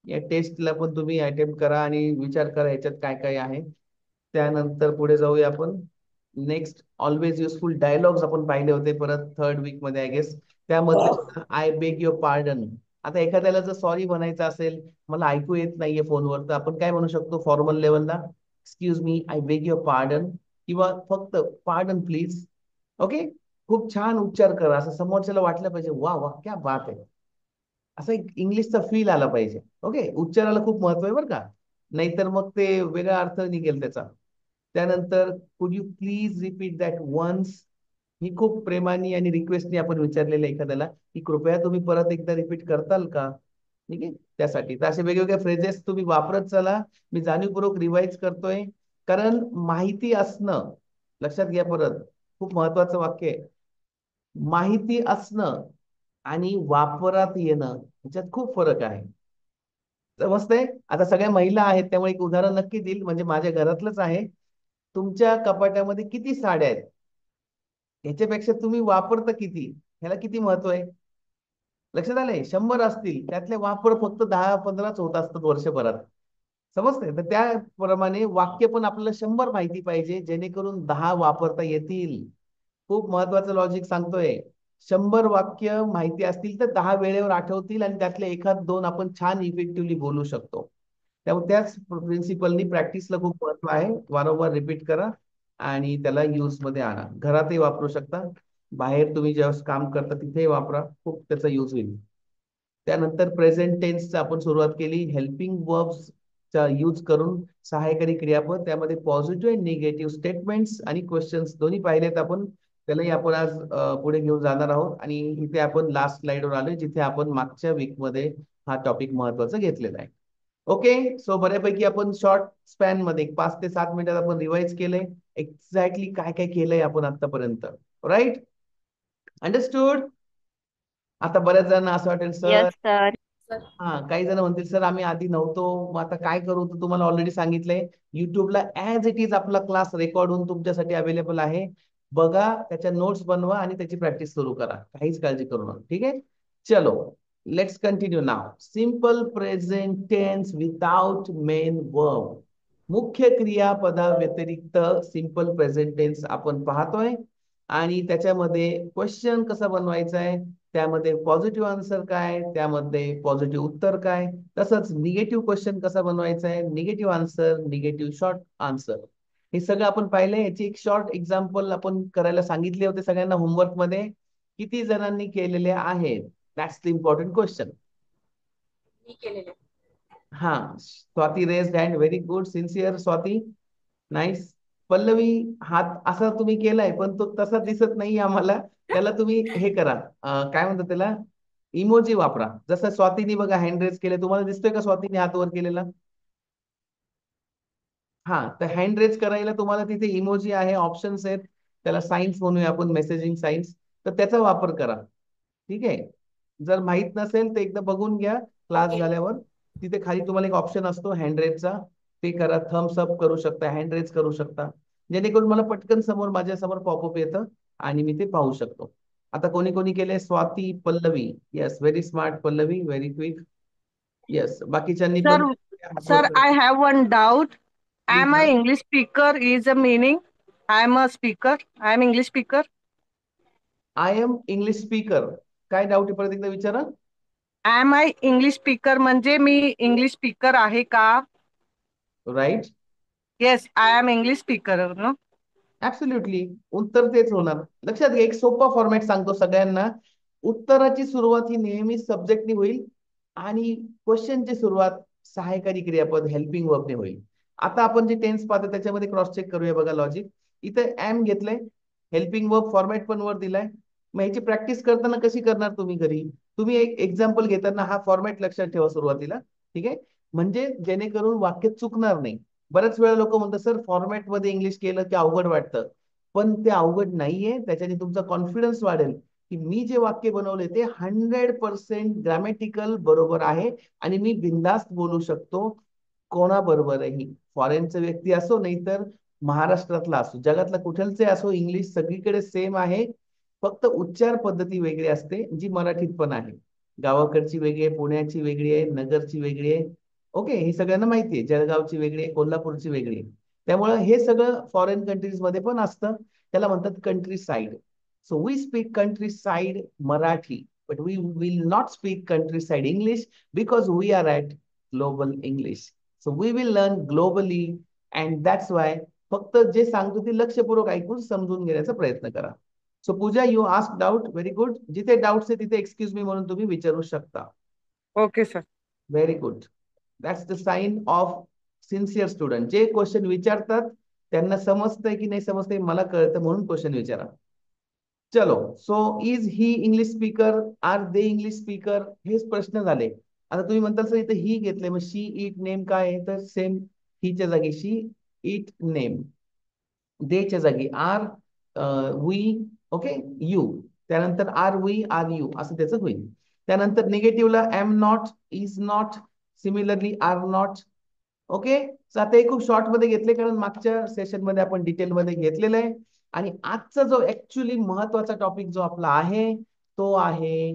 Speaker 1: या टेस्टला पण तुम्ही अटेम्प्ट करा आणि विचार करा याच्यात काय काय आहे. त्यानंतर पुढे जाऊया आपण. नेक्स्ट ऑलवेज युजफुल डायलॉग्स आपण पाहिले होते परत थर्ड वीक मध्ये आय गेस. त्यामध्ये आय बेग युअर पार्डन. आता एखाद्याला जर सॉरी म्हणायचं असेल, मला ऐकू येत नाहीये फोनवर, तर आपण काय म्हणू शकतो फॉर्मल लेवलला? Excuse me, I beg your pardon, किंवा फक्त पार्डन प्लीज. ओके. खूप छान उच्चार करा, असं समोरच्याला वाटलं पाहिजे वा वा क्या बात आहे, असं एक इंग्लिशचा फील आला पाहिजे. ओके, उच्चाराला खूप महत्व आहे बरं का, नाहीतर मग ते वेगळा अर्थ निघेल त्याचा. त्यानंतर could you please repeat that once. ही खूप प्रेमाने आणि रिक्वेस्टने आपण विचारलेलं आहे एखाद्याला की कृपया तुम्ही परत एकदा रिपीट करताल का. ठीक आहे, त्यासाठी तर असे वेगवेगळे फ्रेजेस तुम्ही वापरत चला. मी जाणीवपूर्वक रिवाइज करतोय, कारण माहिती असणं, लक्षात घ्या परत, खूप महत्वाचं वाक्य आहे. माहिती असणं आणि वापरात येणं याच्यात खूप फरक आहे. समजतंय? आता सगळ्या महिला आहेत त्यामुळे एक उदाहरण नक्की देईल, म्हणजे माझ्या घरातलंच आहे. तुमच्या कपाटामध्ये किती साड्या आहेत याच्यापेक्षा तुम्ही वापरता किती, ह्याला किती महत्व आहे. लक्षात आलंय? 100 असतील त्यातले वापर फक्त 10-15च होत असतात वर्षभरात. समजतंय? तर त्याप्रमाणे वाक्य पण आपल्याला 100 माहिती पाहिजे जेणेकरून 10 वापरता येतील. खूप महत्वाचं लॉजिक सांगतोय. 100 वाक्य माहिती असतील तर 10 वेळेवर आठवतील आणि त्यातले एखाद दोन आपण छान इफेक्टिव्हली बोलू शकतो. त्यामुळे त्याच प्रिन्सिपलनी प्रॅक्टिसला खूप महत्व आहे. वारंवार रिपीट करा आणि त्याला यूज मध्ये आणा. घरातही वापरू शकता, बाहेर तुम्ही ज्यावेळेस काम करता तिथेही वापरा, खूप त्याचा यूज होईल. त्यानंतर प्रेझेंट टेन्सचा आपण सुरुवात केली. हेल्पिंग वर्ब्स चा यूज करून सहाय्यकारी क्रियापद, त्यामध्ये पॉझिटिव्ह आणि निगेटिव्ह स्टेटमेंट्स आणि क्वेश्चन्स दोन्ही पाहिलेत आपण. त्यालाही आपण आज पुढे घेऊन जाणार आहोत. आणि इथे आपण लास्ट स्लाइडवर आलोय जिथे आपण मागच्या वीक मध्ये हा टॉपिक महत्वाचा घेतलेला आहे. ओके, सो बऱ्यापैकी आपण शॉर्ट स्पॅन मध्ये 5 ते 7 मिनिटात आपण रिवाइज केलंय एक्झॅक्टली काय काय केलंय आपण आतापर्यंत. राईट? अंडरस्टूड? आता बऱ्याच जणांना असं वाटेल सर,
Speaker 2: Yes, sir.
Speaker 1: हा काही जण म्हणतील सर आम्ही आधी नव्हतो, मग आता काय करू. तर तुम्हाला ऑलरेडी सांगितलंय, युट्यूबला ऍज इट इज आपला क्लास रेकॉर्ड होऊन तुमच्यासाठी अवेलेबल आहे. बघा, त्याच्या नोट्स बनवा आणि त्याची प्रॅक्टिस सुरू करा, काहीच काळजी करू नका. ठीक आहे, चलो let's continue now. Simple present tense without main verb. मुख्य क्रियापदा व्यतिरिक्त सिंपल प्रेझेंट टेन्स आपण पाहतोय. आणि त्याच्यामध्ये क्वेश्चन कसा बनवायचा आहे, त्यामध्ये पॉझिटिव्ह आन्सर काय, त्यामध्ये पॉझिटिव्ह उत्तर काय, तसंच निगेटिव्ह क्वेश्चन कसा बनवायचा आहे, negative answer, negative short answer, हे सगळं आपण पाहिलंय. याची एक शॉर्ट एक्झाम्पल आपण करायला सांगितले होते सगळ्यांना होमवर्क मध्ये. किती जणांनी केलेले आहेत? That's the important question. हा, Swati raise hand, very good, sincere Swati, nice. Pallavi, हात असा तुम्ही केलाय पण तो तसा दिसत नाही आम्हाला. त्याला तुम्ही हे करा, काय म्हणतात त्याला, इमोजी वापरा. जसं स्वातीने बघा हँड रेज केले, तुम्हाला दिसतोय का स्वातीने हात वर केलेला? हा, तर हँड रेज करायला तुम्हाला तिथे इमोजी आहे, ऑप्शन्स आहेत. त्याला सायन्स म्हणूया आपण, मेसेजिंग सायन्स, तर त्याचा वापर करा. ठीक आहे, जर माहित नसेल तर एकदा बघून घ्या क्लास झाल्यावर. तिथे खाली तुम्हाला एक ऑप्शन असतो हँड रेजचा, ते करा. थम्स अप करू शकता, हँड रेज करू शकता, जेणेकरून मला पटकन समोर माझ्या समोर पॉपअप येतं आणि मी ते पाहू शकतो. आता कोणी कोणी केले? Swati, Pallavi, yes, very smart Pallavi, very quick. Yes, बाकीच्यांनी
Speaker 3: Sir,
Speaker 1: पण हात वर
Speaker 3: sir, I have one doubt.
Speaker 1: Please.
Speaker 3: Am I English speaker is a meaning? I am a speaker. I am English speaker.
Speaker 1: I am English speaker. काय डाऊट आहे परत एकदा विचारा.
Speaker 3: Am I English speaker म्हणजे मी इंग्लिश स्पीकर आहे का?
Speaker 1: Right,
Speaker 3: Yes, I am English speaker. No?
Speaker 1: Absolutely, उत्तर तेच होणार. लक्षात घ्या, एक सोपा फॉर्मॅट सांगतो सगळ्यांना. उत्तराची सुरुवात ही नेहमी सब्जेक्टनी होईल आणि क्वेश्चनची सुरुवात सहाय्यकारी क्रियापद हेल्पिंग वर्बने होईल. आता आपण जे टेन्स पाहतो त्याच्यामध्ये क्रॉस चेक करूया. बघा लॉजिक, इथे एम घेतलंय, हेल्पिंग वर्ब फॉर्मॅट पण वर दिलाय. मग ह्याची प्रॅक्टिस करताना कशी करणार तुम्ही घरी? तुम्ही एक एक्झाम्पल घेताना हा फॉर्मॅट लक्षात ठेवा सुरुवातीला. ठीक आहे, म्हणजे जेणेकरून वाक्य चुकणार नाही. बऱ्याच वेळा लोक म्हणतात सर फॉर्मॅट मध्ये इंग्लिश केलं की अवघड वाटतं, पण ते अवघड नाहीये. त्याच्याने तुमचा कॉन्फिडन्स वाढेल की मी जे वाक्य बनवले ते 100% ग्रॅमॅटिकल बरोबर आहे आणि मी बिनधास्त बोलू शकतो कोणाबरोबरही. फॉरेनचा व्यक्ती असो नाही तर महाराष्ट्रातला असो, जगातला कुठलचे असो, इंग्लिश सगळीकडे सेम आहे. फक्त उच्चार पद्धती वेगळी असते जी मराठीत पण आहे. गावाकडची वेगळी आहे, पुण्याची वेगळी आहे, नगरची वेगळी आहे. ओके, हे सगळ्यांना माहिती आहे. जळगावची वेगळी आहे, कोल्हापूरची वेगळी आहे. त्यामुळे हे सगळं फॉरेन कंट्रीज मध्ये पण असतं. त्याला म्हणतात countryside. So we speak countryside Marathi, but we will not speak countryside English because we are at global English. So we will learn globally and that's why फक्त जे सांगतो ते लक्षपूर्वक ऐकून समजून घेण्याचा प्रयत्न करा. So Pooja, you ask doubt, very good. जिथे डाऊट्स आहे तिथे एक्सक्यूज मी म्हणून तुम्ही विचारू शकता.
Speaker 3: Okay sir.
Speaker 1: Very good. That's the sign of sincere student. जे क्वेश्चन विचारतात त्यांना समजतंय की नाही समजतंय मला कळतं म्हणून क्वेश्चन विचारा. चलो, so is he English speaker, are they English speaker, हेच प्रश्न झाले. आता तुम्ही म्हणताल सर इथे ही घेतले, मग शी इट नेम काय आहे? तर सेम हीच्या जागी शी इट नेम, देच्या जागी आर, वी, ओके, यू. त्यानंतर आर वी आर यू असं त्याचं होईल. त्यानंतर निगेटिव्हला am not, is not, similarly are not. Okay, so आता हे खूप शॉर्ट मध्ये घेतले कारण मागच्या सेशन मध्ये आपण डिटेल मध्ये घेतलेलं आहे. आणि आजचा जो ऍक्च्युली महत्वाचा टॉपिक जो आपला आहे तो आहे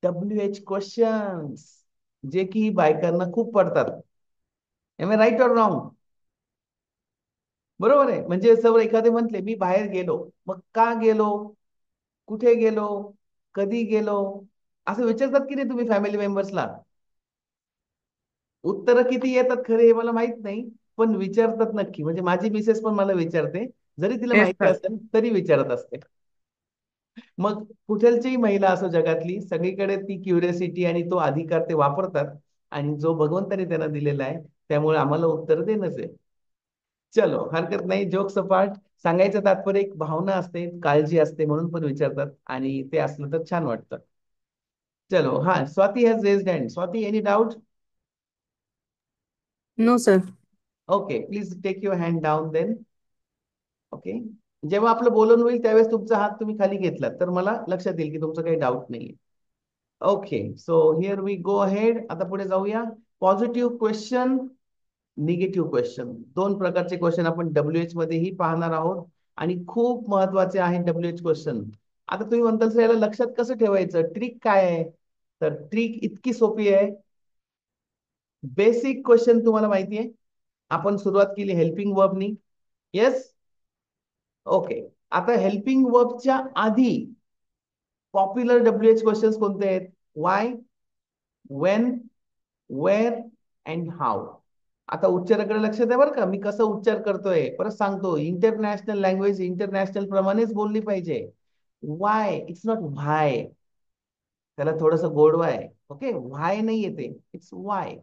Speaker 1: WH क्वेश्चन्स, जे की बायकांना खूप पडतात. Am I right or wrong? बरोबर आहे. म्हणजे समोर एखादे म्हटले मी बाहेर गेलो, मग का गेलो, कुठे गेलो, कधी गेलो, असं विचारतात की नाही तुम्ही फॅमिली मेंबर्सला? उत्तर किती येतात खरे हे मला माहित नाही, पण विचारतात नक्की. म्हणजे माझी मिसेस पण मला विचारते, जरी तिला
Speaker 3: येस
Speaker 1: माहिती
Speaker 3: सर.
Speaker 1: असेल तरी विचारत असते. मग कुठलची महिला असो जगातली, सगळीकडे ती क्युरियोसिटी आणि तो अधिकार ते वापरतात. आणि जो भगवंताने त्यांना दिलेला आहे त्यामुळे आम्हाला उत्तर देणंच आहे. चलो, हरकत नाही. जोक्स अपार्ट, सांगायचं तात्पर्य एक भावना असते, काळजी असते म्हणून पण विचारतात आणि ते असलं तर छान वाटतं. चलो, हा, Swati has raised hand. Swati, any doubt?
Speaker 4: No sir.
Speaker 1: Okay, please take your hand down then. Okay, जेव्हा आपलं बोलणं होईल त्यावेळेस तुमचा हात तुम्ही खाली घेतला तर मला लक्षात येईल की तुमचं काही डाऊट नाहीये. Okay, so here we go ahead. आता पुढे जाऊया. पॉझिटिव्ह क्वेश्चन, निगेटिव्ह क्वेश्चन, दोन प्रकारचे क्वेश्चन आपण WH मध्येही पाहणार आहोत आणि खूप महत्वाचे आहे WH क्वेश्चन. आता तुम्ही म्हणताल सर याला लक्षात कसं ठेवायचं, ट्रिक काय आहे? तर ट्रिक इतकी सोपी आहे. बेसिक क्वेश्चन तुम्हाला माहिती आहे, आपण सुरुवात केली हेल्पिंग वर्बनी. Yes, okay. आता हेल्पिंग वर्बच्या आधी पॉप्युलर WH क्वेश्चन कोणते आहेत? Why, when, where and how. आता उच्चाराकडे लक्ष द्या बरं का, मी कसं उच्चार करतोय परत सांगतो. इंटरनॅशनल लँग्वेज इंटरनॅशनल प्रमाणेच बोलली पाहिजे. वाय, इट्स नॉट व्हाय. त्याला थोडस गोडवा आहे. ओके, व्हाय नाही येते, इट्स वाय.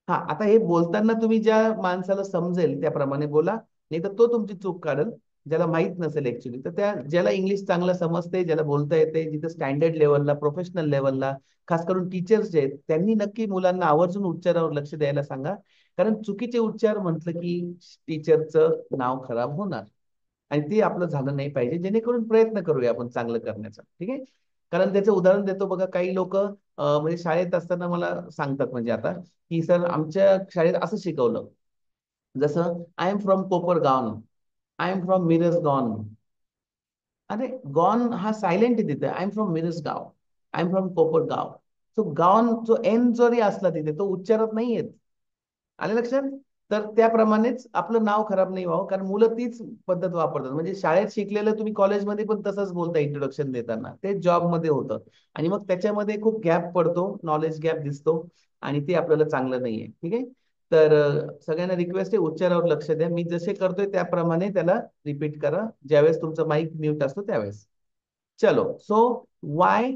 Speaker 1: हा, आता हे बोलताना तुम्ही ज्या माणसाला समजेल त्याप्रमाणे बोला, नाही तर तो तुमची चूक काढेल. ज्याला माहित नसेल ऍक्च्युली, तर त्या ज्याला इंग्लिश चांगलं समजते, ज्याला बोलता येते, जिथं स्टँडर्ड लेवलला, प्रोफेशनल लेवलला, खास करून टीचर्स जे आहेत त्यांनी नक्की मुलांना आवर्जून उच्चारावर लक्ष द्यायला सांगा. कारण चुकीचे उच्चार म्हटलं की टीचरचं नाव खराब होणार आणि ते आपलं झालं नाही पाहिजे. जेणेकरून प्रयत्न करूया आपण चांगलं करण्याचा, ठीक आहे. कारण त्याचं उदाहरण देतो बघा. काही लोक म्हणजे शाळेत असताना मला सांगतात, म्हणजे आता की सर आमच्या शाळेत असं शिकवलं, जसं I am from Kopargaon, I am from Mirajgaon. अरे गॉन हा सायलेंट आहे तिथे. I am from Mirajgaon, I am from Kopargaon. तो गॉन जो एन जरी असला तिथे तो उच्चारत नाही येत. आले लक्षात? तर त्याप्रमाणेच आपलं नाव खराब नाही व्हावं, कारण मुलं तीच पद्धत वापरतात. म्हणजे शाळेत शिकलेलं तुम्ही कॉलेजमध्ये पण तसंच बोलता इंट्रोडक्शन देताना, ते जॉबमध्ये होतं आणि मग त्याच्यामध्ये खूप गॅप पडतो, नॉलेज गॅप दिसतो आणि ते आपल्याला चांगलं नाहीये, ठीक आहे. तर सगळ्यांना रिक्वेस्ट आहे, उच्चारावर लक्ष द्या. मी जसे करतोय त्याप्रमाणे त्याला रिपीट करा ज्यावेळेस तुमचा माईक म्यूट असतो त्यावेळेस. चलो, so Y,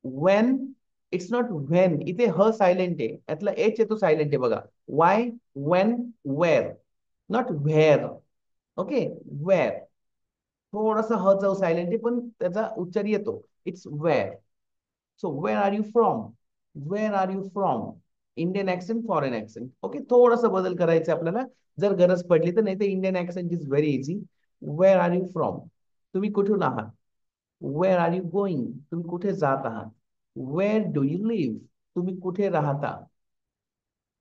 Speaker 1: Wien, it's not when. इथे ह सायलेंट आहे, यातला एच आहे तो सायलेंट आहे बघा. Why, when, where, not where. Okay, where. थोडासा ह जो सायलेंट आहे पण त्याचा उच्चार येतो. It's where. So where are you from, where are you from. Indian accent, foreign accent. Okay, थोडासा बदल करायचा आपल्याला जर गरज पडली तर, नाही तर Indian accent is very easy. Wear are you from, तुम्ही कुठून आहात. वेअर आर यू गोइंग, तुम्ही कुठे जात आहात. वेअर डू यू लिव्ह, तुम्ही कुठे राहता.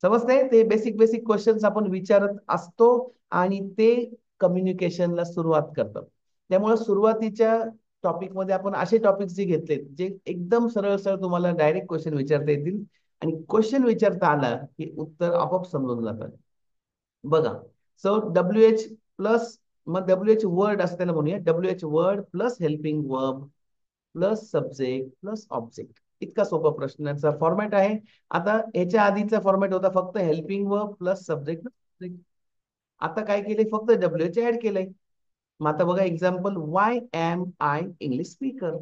Speaker 1: समजते? ते बेसिक बेसिक क्वेश्चन्स आपण विचारत असतो आणि ते कम्युनिकेशनला सुरुवात करतात. त्यामुळे सुरुवातीच्या टॉपिक मध्ये आपण असे टॉपिक्स जे घेतलेत जे एकदम सरळ सरळ तुम्हाला डायरेक्ट क्वेश्चन विचारता येतील आणि क्वेश्चन विचारता आला की उत्तर आपोआप समजून जातं. बघा, सो डब्ल्यू एच प्लस, मग डब्ल्यू एच वर्ड असं त्याला म्हणूया, W H word plus helping verb plus subject plus object. इतका सोपा प्रश्नाचा फॉर्मॅट आहे. आता याच्या आधीचा फॉर्मॅट होता फक्त हेल्पिंग वर्ब प्लस सब्जेक्ट. आता काय केले, फक्त डब्ल्यू एच ऍड केलंय. मग आता बघा example, why am I English speaker.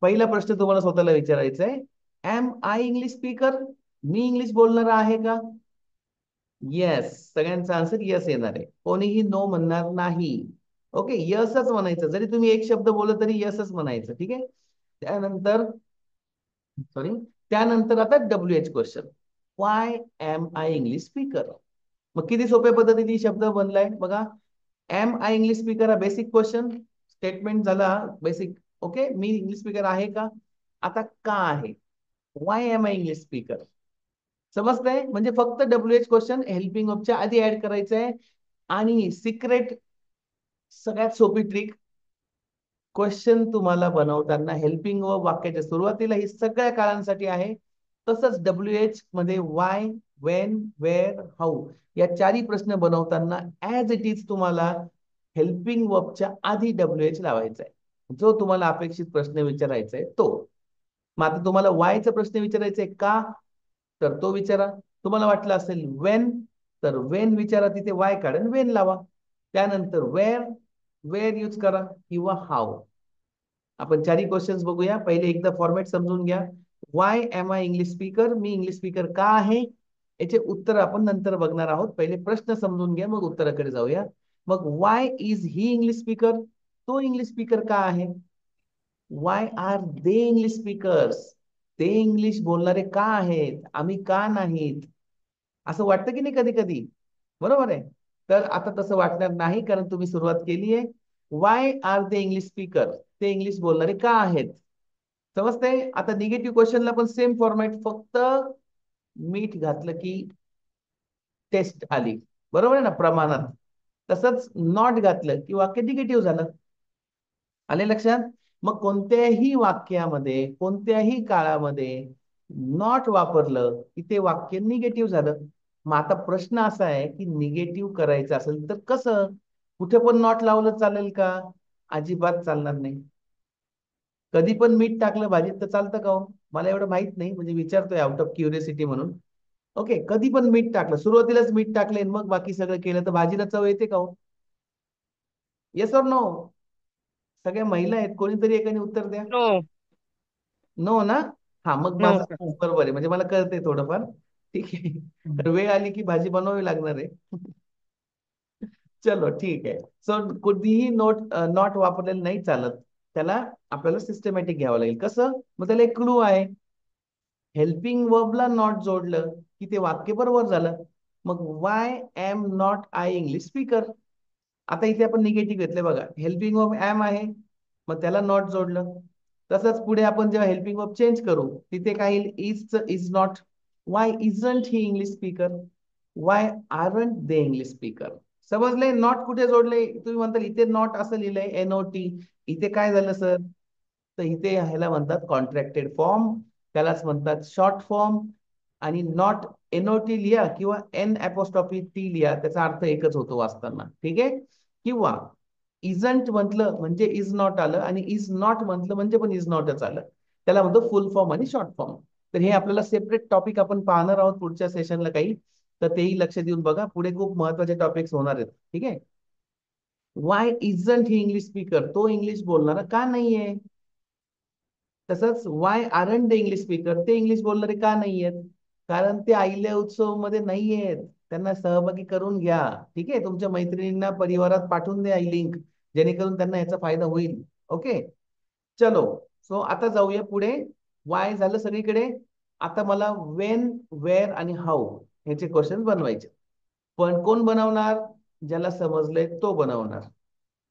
Speaker 1: पहिला प्रश्न तुम्हाला स्वतःला विचारायचा आहे, एम आय इंग्लिश स्पीकर, मी इंग्लिश बोलणार आहे का? येस, सगळ्यांचा आन्सर येस येणार आहे, कोणीही नो म्हणणार नाही. ओके, यसच म्हणायचं, जरी तुम्ही एक शब्द बोलला तरी यसच म्हणायचं. ठीक आहे. त्यानंतर सॉरी, त्यानंतर आता W H question, why am I English speaker. मग किती सोप्या पद्धतीने शब्द बनलाय बघा. एम आय इंग्लिश स्पीकर हा बेसिक क्वेश्चन स्टेटमेंट झाला, बेसिक. ओके, मी इंग्लिश स्पीकर आहे का? आता का आहे, why am I English speaker. समजतंय? म्हणजे फक्त डब्ल्यू एच क्वेश्चन हेल्पिंग ऑफच्या आधी ऍड करायचं आहे. आणि सिक्रेट, सगळ्यात सोपी ट्रिक, क्वेश्चन तुम्हाला बनवताना हेल्पिंग व वाक्याच्या सुरुवातीला ही सगळ्या काळांसाठी आहे. तसंच डब्ल्यू एच मध्ये वाय, वेन, वेअर, हाऊ या चारही प्रश्न बनवताना ऍज इट इज तुम्हाला हेल्पिंग वर्बच्या आधी डब्ल्यू एच लावायचा आहे, जो तुम्हाला अपेक्षित प्रश्न विचारायचा आहे तो. मग आता तुम्हाला वायचा प्रश्न विचारायचा आहे का, तर तो विचारा. तुम्हाला वाटलं असेल वेन, तर वेन विचारा, तिथे वाय काढून वेन लावा. त्यानंतर वेअर, वेअर यूज करा, किंवा हाऊ. आपण चारही क्वेश्चन्स बघूया. पहिले एकदा फॉर्मॅट समजून घ्या. Why am I English speaker, मी इंग्लिश स्पीकर का आहे, याचे उत्तर आपण नंतर बघणार आहोत. पहिले प्रश्न समजून घ्या, मग उत्तराकडे जाऊया. मग Y is he English speaker, तो इंग्लिश स्पीकर का आहे. Why are they English speakers, ते इंग्लिश बोलणारे का आहेत, आम्ही का नाहीत. असं वाटतं की नाही कधी कधी, बरोबर आहे. तर आता तसं वाटणार नाही, कारण तुम्ही सुरुवात केली आहे. Why are they English speaker, ते इंग्लिश बोलणारे का आहेत. समजतंय? आता निगेटिव्ह क्वेश्चनला पण सेम फॉर्मॅट, फक्त मीठ घातलं की टेस्ट आली, बरोबर आहे ना, प्रमाणात. तसंच नॉट घातलं की वाक्य निगेटिव्ह झालं. आले लक्षात? मग कोणत्याही वाक्यामध्ये कोणत्याही काळामध्ये नॉट वापरलं की ते वाक्य निगेटिव्ह झालं. मग आता प्रश्न असा आहे की निगेटिव्ह करायचं असेल तर कसं, कुठे पण नॉट लावलं चालेल का? अजिबात चालणार नाही. कधी पण मीठ टाकलं भाजीत तर चालतं का हो? मला एवढं माहित नाही, म्हणजे विचारतोय आउट ऑफ क्युरियोसिटी म्हणून. ओके, कधी पण मीठ टाकलं, सुरुवातीलाच मीठ टाकले मग बाकी सगळं केलं तर भाजीला चव येते का हो? Yes or no? सगळ्या महिला आहेत, कोणीतरी एकाने उत्तर द्या.
Speaker 3: नो.
Speaker 1: नो ना? हा, मग
Speaker 3: नो
Speaker 1: माझं
Speaker 3: सर.
Speaker 1: बरोबर आहे, म्हणजे मला कळतंय थोडंफार. ठीक आहे. तर वेळ आली की भाजी बनवावी लागणार आहे. चलो ठीक आहे. सो कधीही नॉट वापरलेलं नाही चालत, त्याला आपल्याला सिस्टमॅटिक घ्यावं लागेल. कसं? मग त्याला एक क्लू आहे, हेल्पिंग वर्बला नॉट जोडलं की ते वाक्य बरोबर झालं. मग Y am not I English speaker. आता इथे आपण निगेटिव्ह घेतले बघा, हेल्पिंग वर्ब एम आहे, मग त्याला नॉट जोडलं. तसंच पुढे आपण जेव्हा हेल्पिंग वर्ब चेंज करू तिथे काय येईल, is not. Y isn't he English speaker, Y aren't they English speaker. समजले? नॉट कुठे जोडले? तुम्ही म्हणताल इथे नॉट असं लिहिलंय NOT, इथे काय झालं सर, तर इथे ह्याला म्हणतात कॉन्ट्रॅक्टेड फॉर्म, त्यालाच म्हणतात शॉर्ट फॉर्म. आणि नॉट NOT लिहा किंवा N' लिहा, त्याचा अर्थ एकच होतो वाचताना. ठीक आहे. किंवा इजंट म्हटलं म्हणजे इज नॉट आलं, आणि इज नॉट म्हटलं म्हणजे पण इज नॉटच आलं. त्याला म्हणतो फुल फॉर्म आणि शॉर्ट फॉर्म. तर हे आपल्याला सेपरेट टॉपिक आपण पाहणार आहोत पुढच्या सेशनला काही, तर तेही लक्ष देऊन बघा, पुढे खूप महत्वाचे टॉपिक्स होणार आहेत. ठीक आहे. Y isn't he English speaker, तो इंग्लिश बोलणारा का नाहीये. तसंच Y aren't the English speaker, ते इंग्लिश बोलणारे का नाहीयेत, कारण ते अहिल्या उत्सव मध्ये नाहीयेत. त्यांना सहभागी करून घ्या. ठीक आहे, तुमच्या मैत्रिणींना परिवारात पाठवून द्या ही लिंक, जेणेकरून त्यांना याचा फायदा होईल. ओके, चलो. सो आता जाऊया पुढे. वाय झालं सगळीकडे. आता मला वेन, वेअर आणि हाऊ ह्याचे क्वेश्चन बनवायचे. पण कोण बनवणार? ज्याला समजलंय तो बनवणार.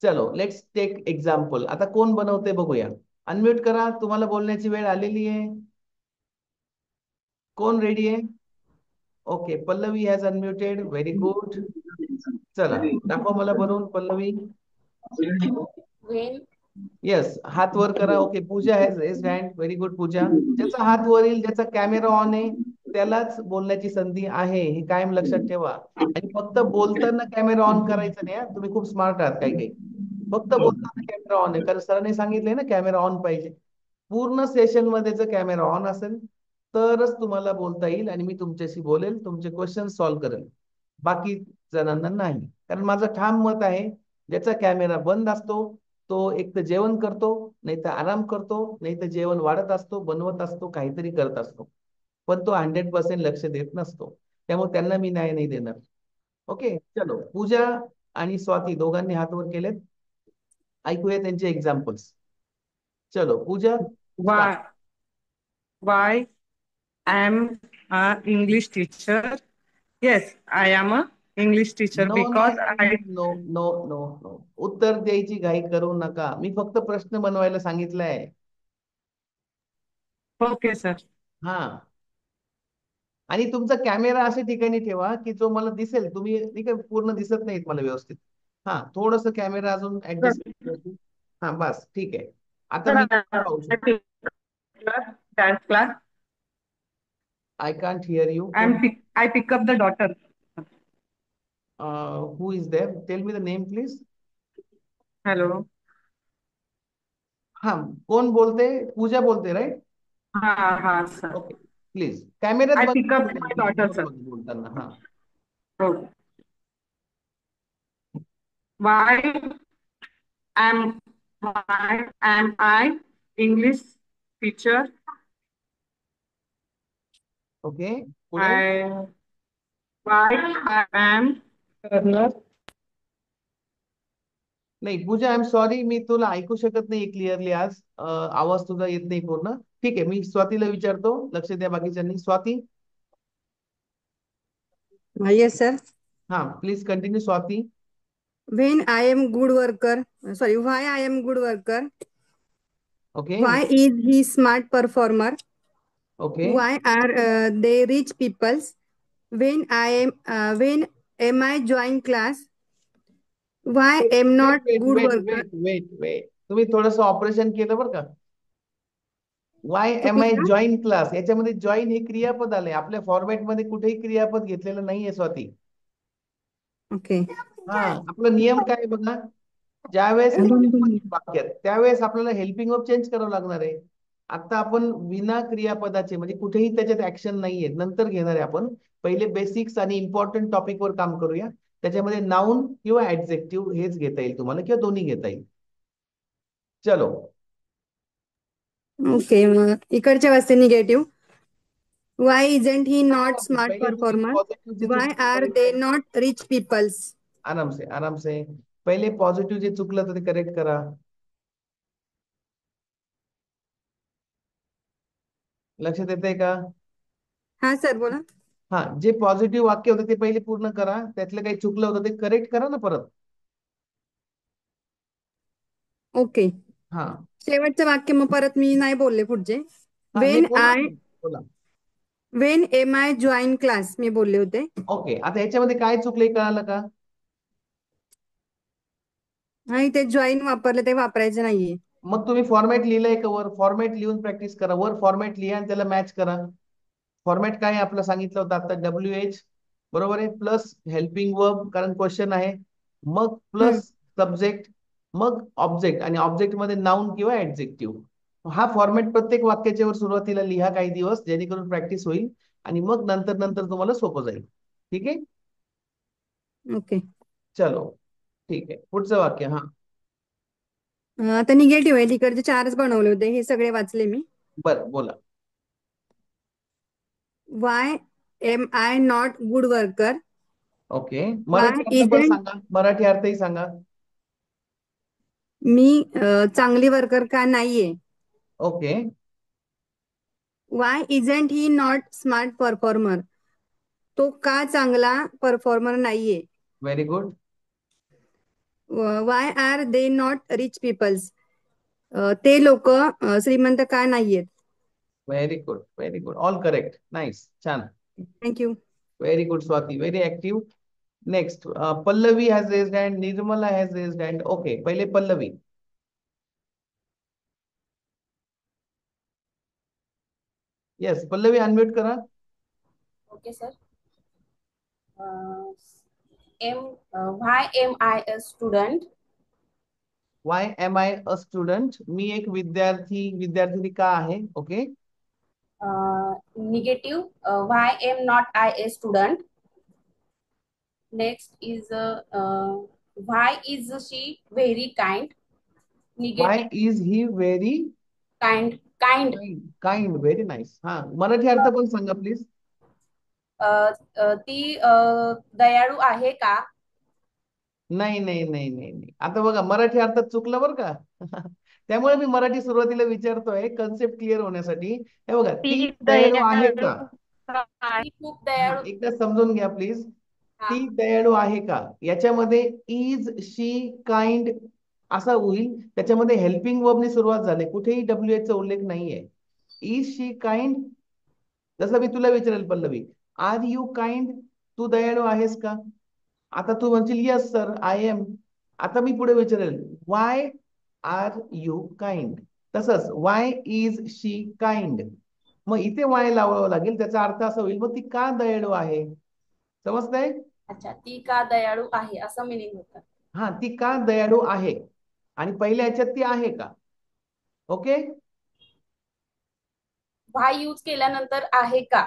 Speaker 1: चलो लेट्स टेक एक्झाम्पल. आता कोण बनवते बघूया. अनम्यूट करा, तुम्हाला बोलण्याची वेळ आलेली आहे. कोण रेडी आहे? Okay, Pallavi has unmuted. Very good. चला दाखवा मला बनवून पल्लवी.
Speaker 4: When
Speaker 1: येस, हात वर करा. Okay, Pooja has raised hand. Very good Pooja. ज्याचा हात वर येईल, ज्याचा कॅमेरा ऑन आहे, त्यालाच बोलण्याची संधी आहे, हे कायम लक्षात ठेवा. आणि फक्त बोलताना कॅमेरा ऑन करायचा नाही हा. तुम्ही खूप स्मार्ट आहात काही काही. फक्त बोलताना कॅमेरा ऑन आहे, कारण सरांनी सांगितलंय ना कॅमेरा ऑन पाहिजे. पूर्ण सेशन मध्ये जर कॅमेरा ऑन असेल तरच तुम्हाला बोलता येईल आणि मी तुमच्याशी बोलेल, तुमचे क्वेश्चन सॉल्व्ह करेल. बाकी जणांना नाही. कारण माझं ठाम मत आहे, ज्याचा कॅमेरा बंद असतो तो एक तर जेवण करतो, नाही तर आराम करतो, नाही तर जेवण वाढत असतो, बनवत असतो, काहीतरी करत असतो. पण तो 100% लक्ष देत नसतो. त्यामुळे त्यांना मी न्याय नाही देणार. ओके, चलो. पूजा आणि स्वाती दोघांनी हात वर केलेत. ऐकूया त्यांचे एक्झाम्पल्स. चलो पूजा, start.
Speaker 3: Why? Why am a English teacher? Yes, I am a English teacher
Speaker 1: no no
Speaker 3: because
Speaker 1: no
Speaker 3: I.
Speaker 1: No no no no, उत्तर द्यायची घाई करू नका. मी फक्त प्रश्न बनवायला सांगितलंय.
Speaker 3: Okay, sir.
Speaker 1: हा, आणि तुमचा कॅमेरा अशा ठिकाणी ठेवा की जो मला दिसेल. तुम्ही नाही का पूर्ण दिसत नाहीत मला व्यवस्थित. हा, थोडस कॅमेरा अजून
Speaker 3: Sir,
Speaker 1: ऍडजस्ट. हा बस ठीक आहे. आता
Speaker 3: sir,
Speaker 1: मी पाहू
Speaker 3: I
Speaker 1: शकतो.
Speaker 3: pick class, dance class.
Speaker 1: I can't hear you.
Speaker 3: I pick up the daughter.
Speaker 1: Who is there, tell me the name please.
Speaker 3: Hello.
Speaker 1: हा, कोण बोलते? पूजा बोलते, राईट?
Speaker 3: Sir.
Speaker 1: ओके, प्लीज कॅमेरात
Speaker 3: I
Speaker 1: बघ.
Speaker 3: pick up my daughter,
Speaker 1: समोर
Speaker 3: sir.
Speaker 1: बघ बोलताना. हा,
Speaker 3: Oh. Why why am I English teacher?
Speaker 1: Okay, पुढे.
Speaker 3: I why I am learner.
Speaker 1: नाही पूजा, आय एम सॉरी, मी तुला ऐकू शकत नाही क्लिअरली आज. आवाज तुझा येत नाही पूर्ण. ठीक आहे, मी स्वातीला विचारतो. लक्ष द्या बाकीच्यांनी. स्वाती.
Speaker 4: Yes, sir.
Speaker 1: हा, please continue Swati.
Speaker 4: When I am good worker, sorry, why I am good worker?
Speaker 1: Okay.
Speaker 4: Why is he smart performer?
Speaker 1: Okay.
Speaker 4: Why are they rich peoples? When am I join class? Why
Speaker 1: wait
Speaker 4: am
Speaker 1: wait
Speaker 4: not
Speaker 1: wait
Speaker 4: good
Speaker 1: wait
Speaker 4: worker?
Speaker 1: Wait wait wait, तुम्ही थोडस ऑपरेशन केलं बरं का. वाय एम आय
Speaker 4: चुकलं?
Speaker 1: जॉईन क्लास, याच्यामध्ये जॉईन हे क्रियापद आले. आपल्या फॉर्मॅटमध्ये कुठेही क्रियापद घेतलेलं नाहीये स्वाती.
Speaker 4: Okay.
Speaker 1: हा, आपला नियम काय आहे बघा. ज्यावेळेस क्रियापद आहे वाक्यात, त्यावेळेस आपल्याला हेल्पिंग वर्ब चेंज करावं लागणार आहे. आता आपण विना क्रियापदाचे, म्हणजे कुठेही त्याच्यात ऍक्शन नाहीये, नंतर घेणार आहे आपण. पहिले बेसिक्स आणि इम्पॉर्टंट टॉपिक वर काम करूया. त्याच्यामध्ये नाउन किंवा ऍडजेक्टिव्ह हेच घेता येईल तुम्हाला, किंवा दोन्ही घेता येईल. चलो.
Speaker 4: ओके, मग इकडच्या वाजते negative. Why isn't he not
Speaker 1: okay,
Speaker 4: smart
Speaker 1: पहिले तुम्ही
Speaker 4: performer?
Speaker 1: पॉझिटिव्ह जे
Speaker 4: Why
Speaker 1: चुकलं
Speaker 4: are
Speaker 1: करेक्ट
Speaker 4: they
Speaker 1: करा.
Speaker 4: not rich peoples?
Speaker 1: आराम से आराम से. पहिले पॉझिटिव्ह जे चुकलं तर ते करेक्ट करा. लक्षात येतंय का?
Speaker 4: हा सर, बोला.
Speaker 1: हा, जे पॉझिटिव्ह वाक्य होते ते पहिले पूर्ण करा. त्यातलं काही चुकलं होतं ते करेक्ट करा ना परत.
Speaker 4: ओके.
Speaker 1: हा
Speaker 4: शेवटचं वाक्य मग परत मी नाही बोलले पुढचे.
Speaker 1: हा, नाही
Speaker 4: वेन
Speaker 1: बोला
Speaker 4: आय
Speaker 1: ना, बोला.
Speaker 4: When am I join class मी बोलले होते.
Speaker 1: ओके, आता ह्याच्यामध्ये काय चुकलंय कळालं का?
Speaker 4: आणि ते जॉईन वापरले ते वापरायचे नाहीये.
Speaker 1: मग तुम्ही फॉर्मॅट लिहिलंय का वर? फॉर्मॅट लिहून प्रॅक्टिस करा. वर फॉर्मॅट लिहा आणि त्याला मॅच करा. फॉर्मॅट काय आहे आपलं सांगितलं होतं आता, WH बरोबर आहे, प्लस हेल्पिंग वर्ब कारण क्वेश्चन आहे, मग
Speaker 4: हम्म.
Speaker 1: प्लस सब्जेक्ट, मग ऑब्जेक्ट, आणि ऑब्जेक्ट मध्ये नाउन किंवा ऍडजेक्टिव्ह. हा फॉर्मॅट प्रत्येक वाक्याच्या वर सुरुवातीला लिहा काही दिवस, जेणेकरून प्रॅक्टिस होईल आणि मग नंतर नंतर तुम्हाला सोपं जाईल. ठीक आहे,
Speaker 4: ओके.
Speaker 1: चलो. ठीक आहे, पुढचं वाक्य. हा,
Speaker 4: आता निगेटिव्ह आहे. तिकडचे 4च बनवले होते, हे सगळे वाचले मी.
Speaker 1: बरं बोला.
Speaker 4: Why am I not good worker?
Speaker 1: Okay,
Speaker 4: why
Speaker 1: Marathi अर्थ पण
Speaker 4: इजंट
Speaker 1: सांगा, मराठी अर्थही सांगा.
Speaker 4: मी चांगली वर्कर का नाहीये?
Speaker 1: Okay.
Speaker 4: Why isn't he not smart performer? तो का चांगला परफॉर्मर नाहीये?
Speaker 1: Very good.
Speaker 4: Why are they not rich peoples? ते लोक श्रीमंत का नाहीयेत?
Speaker 1: Very good, very good, all correct, nice, छान.
Speaker 4: Thank you.
Speaker 1: Very good Swati, very active. Next, Pallavi has raised hand, Nirmala has raised hand. Okay, पहिले पल्लवी. येस पल्लवी अनम्यूट करा.
Speaker 6: Okay, sir. Why am I a student?
Speaker 1: Why am I a student. मी एक विद्यार्थिनी का आहे. Okay.
Speaker 6: Negative. Why am not I a student? Next is why is she very kind?
Speaker 1: Y
Speaker 6: Negative.
Speaker 1: Is he very
Speaker 6: Kind.
Speaker 1: Kind. Very nice. हा मराठी अर्थ पण सांगा प्लीज.
Speaker 6: ती दयाळू आहे का?
Speaker 1: नाही नाही नाही नाही नाही. आता बघा मराठी अर्थात चुकलं बरं का. त्यामुळे मी मराठी सुरुवातीला विचारतोय कन्सेप्ट क्लिअर होण्यासाठी. हे बघा ती
Speaker 2: ती
Speaker 1: दयाळू आहे
Speaker 2: दयाळू
Speaker 1: का.
Speaker 2: आहे.
Speaker 6: ती खूप
Speaker 1: हा
Speaker 6: दयाळू.
Speaker 1: एकदा समजून घ्या प्लीज.
Speaker 6: हा.
Speaker 1: ती दयाळू आहे का याच्यामध्ये इज शी काइंड असा होईल. त्याच्यामध्ये हेल्पिंग वर्बनी सुरुवात झाली. कुठेही WH चा उल्लेख नाहीये. Is she kind. जसं मी तुला विचारेल पल्लवी, आर यू काइंड. तू दयाळू आहेस का. आता तू म्हणशील येस सर आय एम. आता मी पुढे विचारेल वाय आर यू काइंड. तसंच वाय इज शी काइंड. मग इथे वाय लावावं लागेल. त्याचा अर्थ असा होईल मग ती का दयाळू आहे. समजतंय.
Speaker 6: अच्छा, ती का दयाळू आहे असं मिनिंग होतं.
Speaker 1: हा ती का दयाळू आहे आणि पहिल्या ह्याच्यात ती आहे का. ओके.
Speaker 6: व्हाय यूज केल्यानंतर आहे का.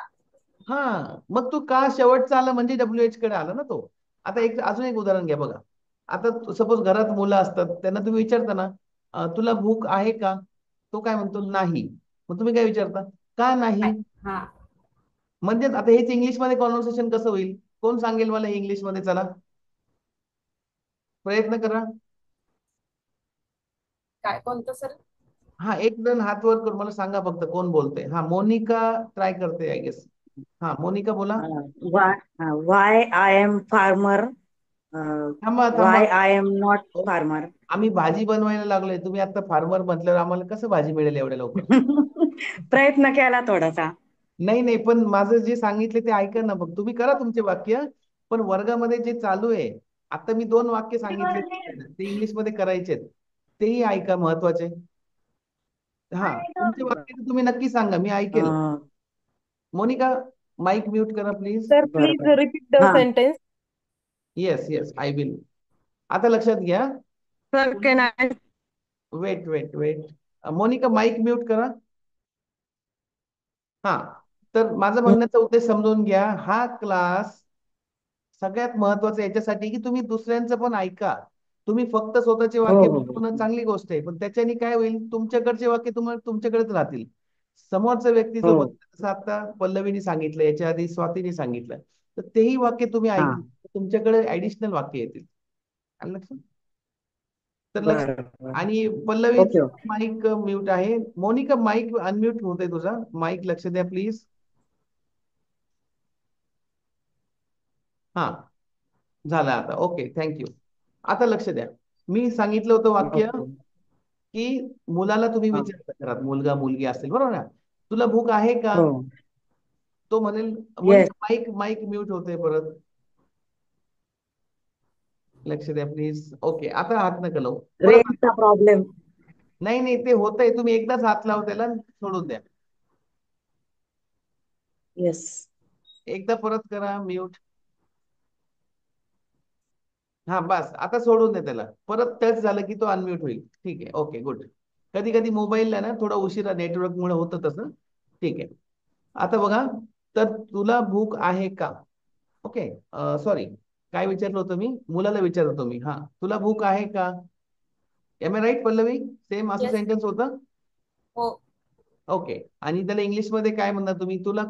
Speaker 1: हा मग तू का शेवटचा आला म्हणजे WH कडे आला ना तो. आता एक अजून एक उदाहरण घ्या बघा. आता सपोज घरात मुलं असतात त्यांना तुम्ही विचारता ना तुला भूक आहे का. तो काय म्हणतो नाही. मग तुम्ही काय विचारता का नाही.
Speaker 6: हा.
Speaker 1: म्हणजे आता हेच इंग्लिश मध्ये कॉन्व्हर्सेशन कसं होईल. कोण सांगेल मला हे इंग्लिश मध्ये. चला प्रयत्न करा.
Speaker 6: काय कोणतं सर.
Speaker 1: हा एक जण हात वर करून मला सांगा फक्त कोण बोलते. हा मोनिका ट्राय करते आय गेस. हा मोनिका बोला.
Speaker 7: Why I am farmer?
Speaker 1: थांबा थांबा.
Speaker 7: Why I am not farmer?
Speaker 1: आम्ही भाजी बनवायला लागलोय. तुम्ही आता फार्मर म्हटल्यावर आम्हाला कसं भाजी मिळेल एवढ्या लवकर.
Speaker 7: प्रयत्न केला थोडासा.
Speaker 1: नाही नाही पण माझं जे सांगितले ते ऐका ना. बघ तुम्ही करा तुमचे वाक्य. पण वर्गामध्ये जे चालू आहे आता मी 2 वाक्य सांगितले ते इंग्लिश मध्ये करायचे. तेही ऐका महत्वाचे. हा तुमचे वाक्य तर तुम्ही नक्की सांगा मी ऐकेल.
Speaker 7: अं,
Speaker 1: मोनिका माईक म्यूट करा प्लीज.
Speaker 8: Sir, please
Speaker 7: बरोबर.
Speaker 8: repeat the
Speaker 7: हा
Speaker 8: sentence.
Speaker 1: Yes yes I will. आता लक्षात घ्या.
Speaker 3: Sir, can I?
Speaker 1: Wait wait wait. Monica mike mute करा. हा तर माझा म्हणण्याचा उद्देश समजून घ्या. हा क्लास सगळ्यात महत्वाचं याच्यासाठी की तुम्ही दुसऱ्यांचं पण ऐका. तुम्ही फक्त स्वतःचे
Speaker 7: हो
Speaker 1: वाक्य
Speaker 7: हो
Speaker 1: बनवणं चांगली गोष्ट आहे पण त्याच्याने काय होईल तुमच्याकडचे वाक्य तुम्हाला तुमच्याकडेच राहतील. समोरचा व्यक्ती जो
Speaker 7: हो
Speaker 1: बोलतो जसं आता पल्लवीने सांगितलं याच्या आधी स्वातीने सांगितलं तर तेही वाक्य तुम्ही
Speaker 7: हा
Speaker 1: ऐकलं तुमच्याकडे ऍडिशनल वाक्य येतील. आलं लक्षात. तर लक्ष.
Speaker 7: बरोबर.
Speaker 1: आणि पल्लवीच
Speaker 7: ओके ओके.
Speaker 1: माईक म्यूट आहे. मोनिका माईक अनम्यूट होतोय तुझा. माईक लक्ष द्या प्लीज. हा झालं आता. Okay thank you. आता लक्ष द्या. मी सांगितलं होतं वाक्य
Speaker 7: ओके.
Speaker 1: की मुलाला तुम्ही
Speaker 7: हा.
Speaker 1: विचारता घरात मुलगा मुलगी असेल बरोबर ना. तुला भूक आहे का.
Speaker 7: हो
Speaker 1: तो म्हणेल
Speaker 7: yes.
Speaker 1: Monica mike mike mute होतोय परत. लक्ष द्या प्लीज. ओके आता हात नका लावू परत.
Speaker 7: रेंजचा प्रॉब्लेम.
Speaker 1: नाही नाही ते होतंय. तुम्ही एकदाच हात लाव त्याला सोडून द्या.
Speaker 7: येस.
Speaker 1: एकदा परत करा म्यूट. हा बस आता सोडून दे त्याला. परत टच झालं की तो अनम्यूट होईल. ठीक आहे ओके गुड. कधी कधी मोबाईलला ना थोडा उशिरा नेटवर्क मुळे होतं तसं. ठीक आहे. आता बघा. तर तुला भूक आहे का. ओके. सॉरी काय विचारलं होतं मी मुलाला विचारत होतो मी. हा तुला भूक आहे का. Am I right Pallavi. Same असं
Speaker 6: येस.
Speaker 1: सेंटेन्स होतं.
Speaker 6: हो.
Speaker 1: ओके. आणि त्याला इंग्लिशमध्ये काय म्हणणार तुम्ही तुला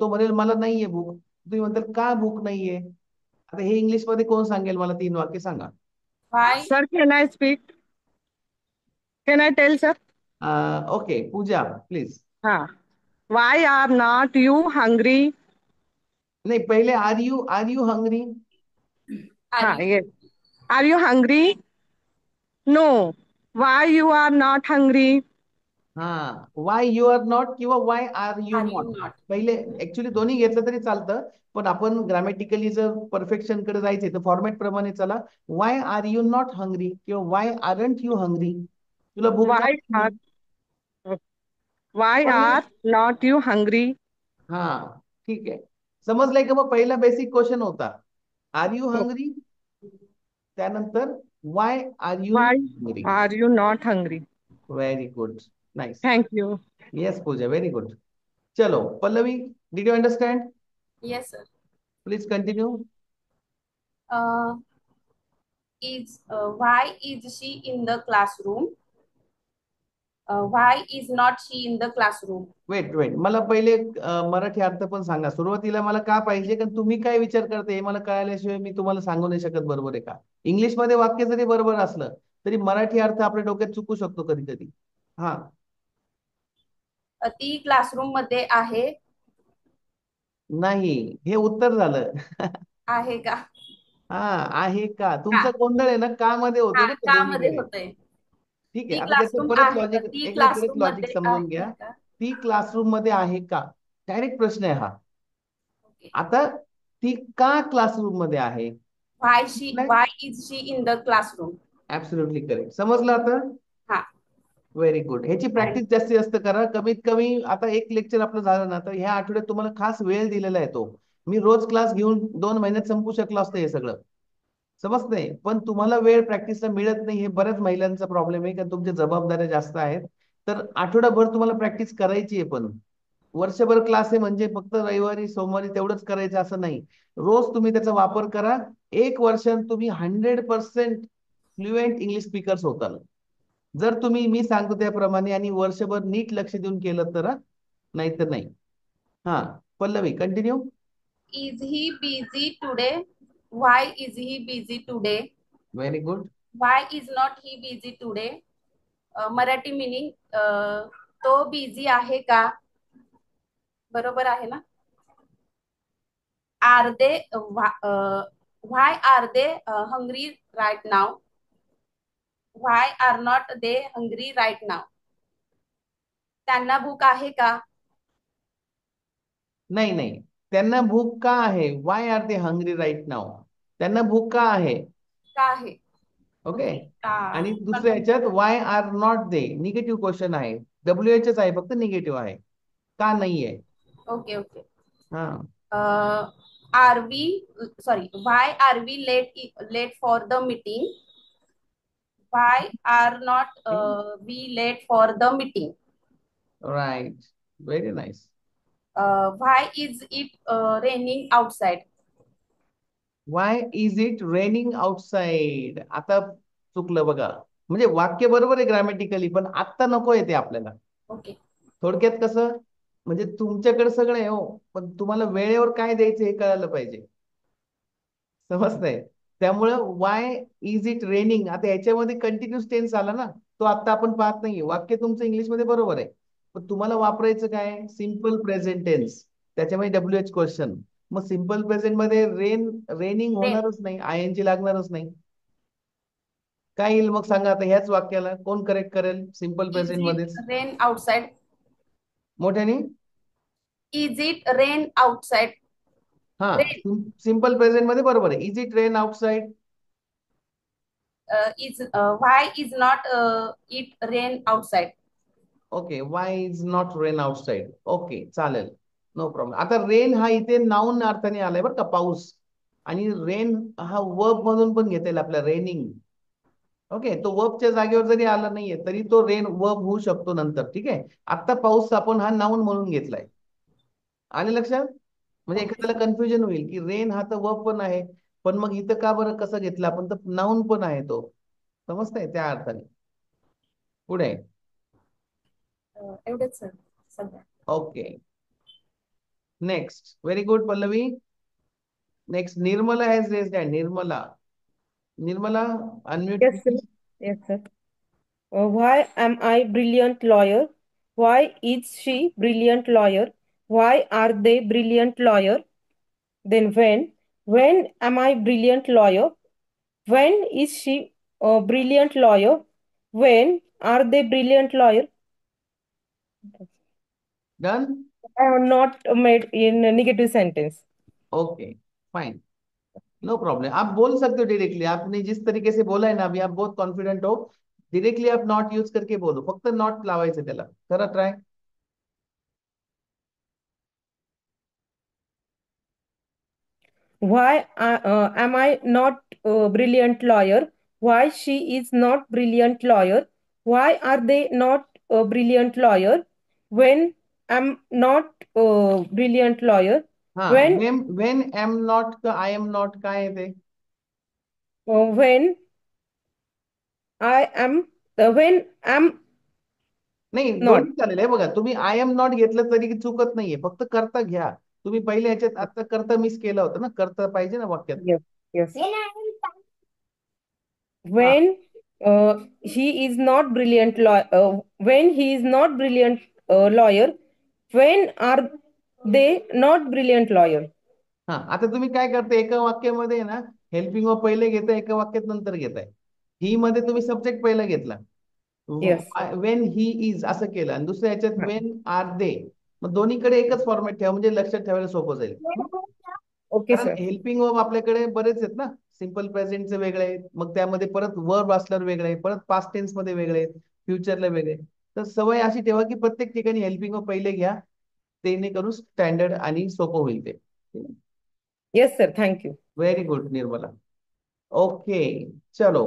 Speaker 1: तो म्हणेल मला नाहीये भूक. तुम्ही म्हणताल का भूक नाहीये. आता हे इंग्लिश मध्ये कोण सांगेल मला 3 वाक्य सांगा.
Speaker 6: Why.
Speaker 3: Sir, can I speak? Can I tell, sir?
Speaker 1: Okay Pooja please.
Speaker 3: Ha. Why are not you hungry?
Speaker 1: नाही पहिले आर यू हंग्री.
Speaker 3: Ha,
Speaker 6: आली.
Speaker 3: yes. Are you hungry? No. Why you are not hungry?
Speaker 1: हा वाय यू आर नॉट किंवा why are you
Speaker 6: are
Speaker 1: not.
Speaker 6: You not.
Speaker 1: पहिले ऍक्च्युली दोन्ही घेतलं तरी चालतं पण आपण ग्रामॅटिकली जर परफेक्शन कडे जायचे तर फॉर्मॅट प्रमाणे चला. Why are you not hungry किंवा वाय आरंट यू हंग्री. तुला भूक का
Speaker 3: Why
Speaker 1: नाही.
Speaker 3: are Why are not you hungry?
Speaker 1: हा, ठीक आहे. समजलंय का? मग पहिला बेसिक क्वेश्चन होता, आर यू
Speaker 3: हो.
Speaker 1: हंग्री? त्यानंतर why are you
Speaker 3: Why
Speaker 1: hungry?
Speaker 3: are you not hungry?
Speaker 1: Very good, nice.
Speaker 3: Thank you.
Speaker 1: Yes Pooja, very good. चलो Pallavi, did you understand?
Speaker 6: Yes, sir.
Speaker 1: Please continue.
Speaker 6: Uh, why is she in the classroom? Why is not she in the classroom?
Speaker 1: Wait wait, मला पहिले मराठी अर्थ पण सांगा. सुरुवातीला मला का पाहिजे, कारण तुम्ही काय विचार करते हे मला कळाल्याशिवाय मी तुम्हाला सांगू नाही शकत, बरोबर आहे का? इंग्लिश मध्ये वाक्य जरी बरोबर असलं तरी मराठी अर्थ आपल्या डोक्यात चुकू शकतो कधी कधी. हा,
Speaker 6: ती क्लासरूम मध्ये आहे.
Speaker 1: नाही, हे उत्तर झालं.
Speaker 6: आहे का?
Speaker 1: हा, आहे का?
Speaker 6: का?
Speaker 1: तुमचा गोंधळ आहे ना, का मध्ये होतोय
Speaker 6: का
Speaker 1: बरं का
Speaker 6: का मध्ये
Speaker 1: दोन्हीकडे.
Speaker 6: होतंय?
Speaker 1: ठीक आहे,
Speaker 6: ती
Speaker 1: आता त्याचं
Speaker 6: क्लासरूम
Speaker 1: परत
Speaker 6: आहे,
Speaker 1: लॉजिक,
Speaker 6: ती
Speaker 1: एक मिनिट, परत
Speaker 6: क्लासरूम
Speaker 1: लॉजिक
Speaker 6: मध्ये
Speaker 1: समजून
Speaker 6: आहे
Speaker 1: घ्या.
Speaker 6: का?
Speaker 1: ती क्लासरूम मध्ये आहे का? डायरेक्ट प्रश्न आहे हा.
Speaker 6: ओके.
Speaker 1: आता ती का क्लासरूम मध्ये आहे?
Speaker 6: Why is she in the classroom?
Speaker 1: Absolutely correct. समजलं आता?
Speaker 6: हा.
Speaker 1: Very good. ह्याची प्रॅक्टिस जास्तीत जास्त करा. कमीत कमी आता एक लेक्चर आपलं झालं ना, तर ह्या आठवड्यात तुम्हाला खास वेळ दिलेला आहे तो. मी रोज क्लास घेऊन 2 महिन्यात संपू शकलो असतं हे सगळं, समजतंय? पण तुम्हाला वेळ प्रॅक्टिसला मिळत नाही, हे बऱ्याच महिलांचा प्रॉब्लेम आहे, कारण तुमच्या जबाबदाऱ्या जास्त आहेत. तर आठवडाभर तुम्हाला प्रॅक्टिस करायची आहे. पण वर्षभर क्लास आहे म्हणजे फक्त रविवारी सोमवारी तेवढंच करायचं असं नाही. रोज तुम्ही त्याचा वापर करा. 1 वर्षात तुम्ही 100% फ्लुएंट इंग्लिश स्पीकर्स होताल, जर तुम्ही मी सांगतो त्याप्रमाणे आणि वर्षभर नीट लक्ष देऊन केलं तर. नाही तर नाही. हा, Pallavi continue.
Speaker 6: Is he busy today? Why is he busy today?
Speaker 1: व्हेरी गुड.
Speaker 6: Why is not he busy today? Marathi meaning, तो बिझी आहे का? बरोबर आहे ना? Are they why are they hungry right now? Why are not they hungry right now? त्यांना भूक आहे का?
Speaker 1: नाही नाही, त्यांना भूक का आहे? Why are they hungry right now? त्यांना भूक का आहे?
Speaker 6: का आहे?
Speaker 1: ओके.
Speaker 6: का?
Speaker 1: आणि दुसऱ्या ह्याच्यात why are not they, negative question आहे. WH आहे, फक्त निगेटिव्ह आहे, का नाहीये.
Speaker 6: Okay okay.
Speaker 1: हा,
Speaker 6: are we sorry why are we late for the meeting? Why are not we late for the meeting?
Speaker 1: Right, very nice.
Speaker 6: Why is it raining outside?
Speaker 1: Why is it raining outside? आता चुकलं बघा, म्हणजे वाक्य बरोबर आहे ग्रॅमॅटिकली, पण आत्ता नको येते आपल्याला.
Speaker 6: ओके.
Speaker 1: थोडक्यात कसं, म्हणजे तुमच्याकडे सगळं आहे हो, पण तुम्हाला वेळेवर काय द्यायचं हे कळायला पाहिजे, समजतंय? त्यामुळं वाय इज इट रेनिंग, आता याच्यामध्ये कंटिन्युअस टेन्स आला ना, तो आता आपण पाहत नाहीये. वाक्य तुमचं इंग्लिशमध्ये बरोबर आहे, पण तुम्हाला वापरायचं काय? Simple present tense. त्याच्यामध्ये WH क्वेश्चन. मग सिम्पल प्रेझेंट मध्ये रेनिंग
Speaker 6: रेन
Speaker 1: होणारच नाही, ING लागणारच नाही. काय येईल मग सांगा आता ह्याच वाक्याला कोण करेक्ट करेल सिम्पल
Speaker 6: इज
Speaker 1: प्रेझेंट
Speaker 6: इट
Speaker 1: मध्येच?
Speaker 6: Rain outside?
Speaker 1: मोठ्याने.
Speaker 6: Is it rain outside?
Speaker 1: हा,
Speaker 6: रेन
Speaker 1: सिम्पल प्रेझेंट मध्ये बरोबर आहे. Is it rain outside?
Speaker 6: Is why is not it rain outside?
Speaker 1: Okay, why is not rain outside. Okay, चालेल, नो प्रॉब्लेम. आता रेन हा इथे नाऊन अर्थाने आलाय बरं का, पाऊस. आणि रेन हा वर्ब मधून पण घेता येईल आपल्या, रेनिंग. ओके, तो वर्बच्या जागेवर जरी आला नाहीये तरी तो रेन वर्ब होऊ शकतो नंतर. ठीक आहे, आता पाऊस आपण हा नाऊन म्हणून घेतलाय. आले लक्षात? म्हणजे
Speaker 6: ओके
Speaker 1: एखाद्याला
Speaker 6: सर.
Speaker 1: कन्फ्युजन होईल की रेन हा तर वर्ब पण आहे, पण मग इथं का बरं कसं घेतलं आपण, तर नाऊन पण आहे तो. समजतंय त्या अर्थाने. पुढे.
Speaker 6: एवढेच सर सध्या.
Speaker 1: Okay, next. Very good Pallavi. Next, Nirmala has raised hand. Nirmala, Nirmala, unmute
Speaker 8: Yes, sir.
Speaker 1: Please.
Speaker 8: Yes, sir. Why am I brilliant lawyer? Why is she brilliant lawyer? Why are they brilliant lawyer? Then when am I brilliant lawyer? When is she a brilliant lawyer? When are they brilliant lawyer?
Speaker 1: Done.
Speaker 8: I have not made in a negative sentence.
Speaker 1: Okay, fine, no problem. आप बोल सकते हो डायरेक्टली, आपने जिस तरीके से बोला है ना अभी, आप बहुत कॉन्फिडेंट हो. डायरेक्टली आप नॉट यूज करके बोलो, फक्त नॉट लावायचं त्याला. करा try.
Speaker 8: Why am I not a brilliant lawyer? Why she is not brilliant lawyer? Why are they not a brilliant lawyer? When I'm not a brilliant lawyer?
Speaker 1: हा
Speaker 8: When
Speaker 1: वेन एम नॉट का आय एम नॉट काय आहे ते?
Speaker 8: when I am when I'm
Speaker 1: नाही,
Speaker 8: not.
Speaker 1: दोन्ही चालेल. हे बघा, तुम्ही आय एम नॉट घेतलं तरी चुकत नाहीये, फक्त करता घ्या. तुम्ही पहिले ह्याच्यात आता करता मिस केलं होतं ना, करता पाहिजे ना वाक्यात.
Speaker 8: Yes, yes.
Speaker 1: हा
Speaker 8: When he is not brilliant when he is not brilliant lawyer, when are they not brilliant lawyer?
Speaker 1: हा आता तुम्ही काय करता, एका वाक्यामध्ये ना हेल्पिंग वर्ब पहिले घेताय, एका वाक्यात नंतर घेताय. ही मध्ये तुम्ही सब्जेक्ट पहिला घेतला,
Speaker 8: Yes.
Speaker 1: वेन ही इज असं केलं, आणि दुसऱ्या ह्याच्यात वेन आर दे. मग दोन्हीकडे एकच फॉर्मॅट ठेवा, म्हणजे लक्षात ठेवायला सोपं जाईल.
Speaker 8: Okay,
Speaker 1: कारण
Speaker 8: sir.
Speaker 1: हेल्पिंग वर्ब आपल्याकडे बरेच आहेत ना. सिम्पल प्रेझेंटचे वेगळे आहेत, मग त्यामध्ये परत वर्ब असल्यावर वेगळे, परत पास्ट टेन्स मध्ये वेगळे, फ्युचरला वेगळे. तर सवय अशी ठेवा की प्रत्येक ठिकाणी हेल्पिंग वर्ब पहिले घ्या, तेने करून स्टँडर्ड आणि सोपं होईल ते.
Speaker 8: Yes, sir. Thank you.
Speaker 1: Very good Nirmala. Okay, चलो,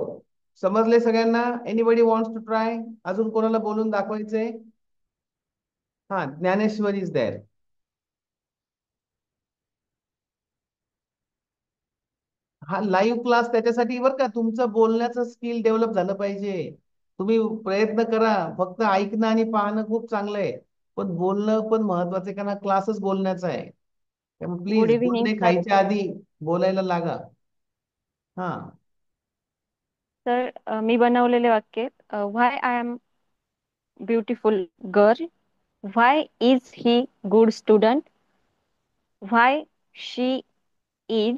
Speaker 1: समजले सगळ्यांना? Anybody wants to try? अजून कोणाला बोलून दाखवायचंय? हा, ज्ञानेश्वरी इज देअर. हा लाईव्ह क्लास त्याच्यासाठी बरं का, तुमचं बोलण्याचं स्किल डेव्हलप झालं पाहिजे. तुम्ही प्रयत्न करा, फक्त ऐकणं आणि पाहणं खूप चांगलं आहे, पण बोलणं पण महत्वाचं आहे, कारण क्लासच बोलण्याचा आहे. त्यामुळे
Speaker 2: good
Speaker 1: please
Speaker 2: evening
Speaker 1: good day
Speaker 2: sir.
Speaker 1: खायच्या आधी बोलायला लागा. हा
Speaker 2: सर मी बनवलेले वाक्य, why I am beautiful girl, why is he good student, why she is.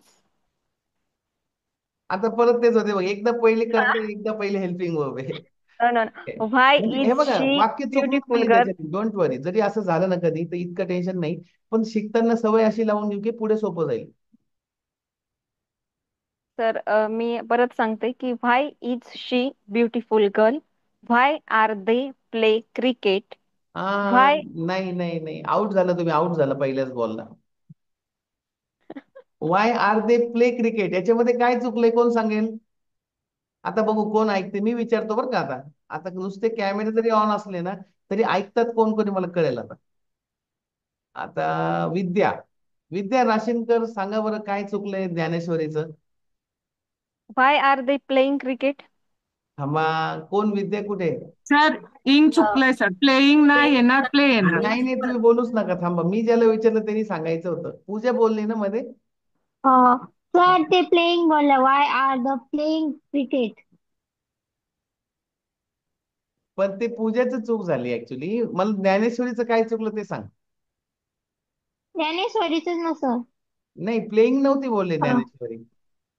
Speaker 1: आता परत तेच होते बघ, एकदा पहिले करते, एकदा पहिले हेल्पिंग वर्ब आहे.
Speaker 2: व्हाय
Speaker 1: म्हणजे हे
Speaker 2: इज
Speaker 1: बघा,
Speaker 2: शी
Speaker 1: वाक्य चुकलंच
Speaker 2: ब्युटिफुल
Speaker 1: नाही
Speaker 2: गर्ल.
Speaker 1: त्याच्यात, डोंट वरी. जरी असं झालं ना कधी, तर इतकं टेन्शन नाही. पण शिकताना सवय अशी लावून घेऊ की पुढे सोपं जाईल.
Speaker 2: सर मी परत सांगते की why is she beautiful girl, why are they play cricket,
Speaker 1: हा
Speaker 2: व्हाय.
Speaker 1: नाही नाही नाही, आउट झालं तुम्ही, आउट झालं पहिल्याच बॉलला. Why are they play cricket, याच्यामध्ये काय चुकलंय कोण सांगेल? आता बघू कोण ऐकते, मी विचारतो बरं का. आता आता नुसते कॅमेरे जरी ऑन असले ना, तरी ऐकतात कोण कोणी मला कळेल. आता आता विद्या, विद्या राशीनकर, सांगा बरं काय चुकलंय ज्ञानेश्वरीचं?
Speaker 2: व्हाय आर दे प्लेइंग क्रिकेट.
Speaker 1: थांबा, कोण? विद्या कुठे?
Speaker 3: सर इंग चुकलंय सर, प्लेइंग नाही येणार, प्ले येणार.
Speaker 1: नाही नाही, तुम्ही बोलूच नका, थांबा. मी ज्याला विचारलं त्यांनी सांगायचं होतं. पूजा बोलली ना मध्ये.
Speaker 5: सर ते प्लेइंग बोललं why are the playing cricket.
Speaker 1: पण ते पूजाचं चूक झाली ऍक्च्युली. मला ज्ञानेश्वरीचं काय चुकलं ते सांग.
Speaker 5: ज्ञानेश्वरीच ना सर.
Speaker 1: नाही, प्लेइंग नव्हती बोलली
Speaker 5: हा.
Speaker 1: ज्ञानेश्वरी.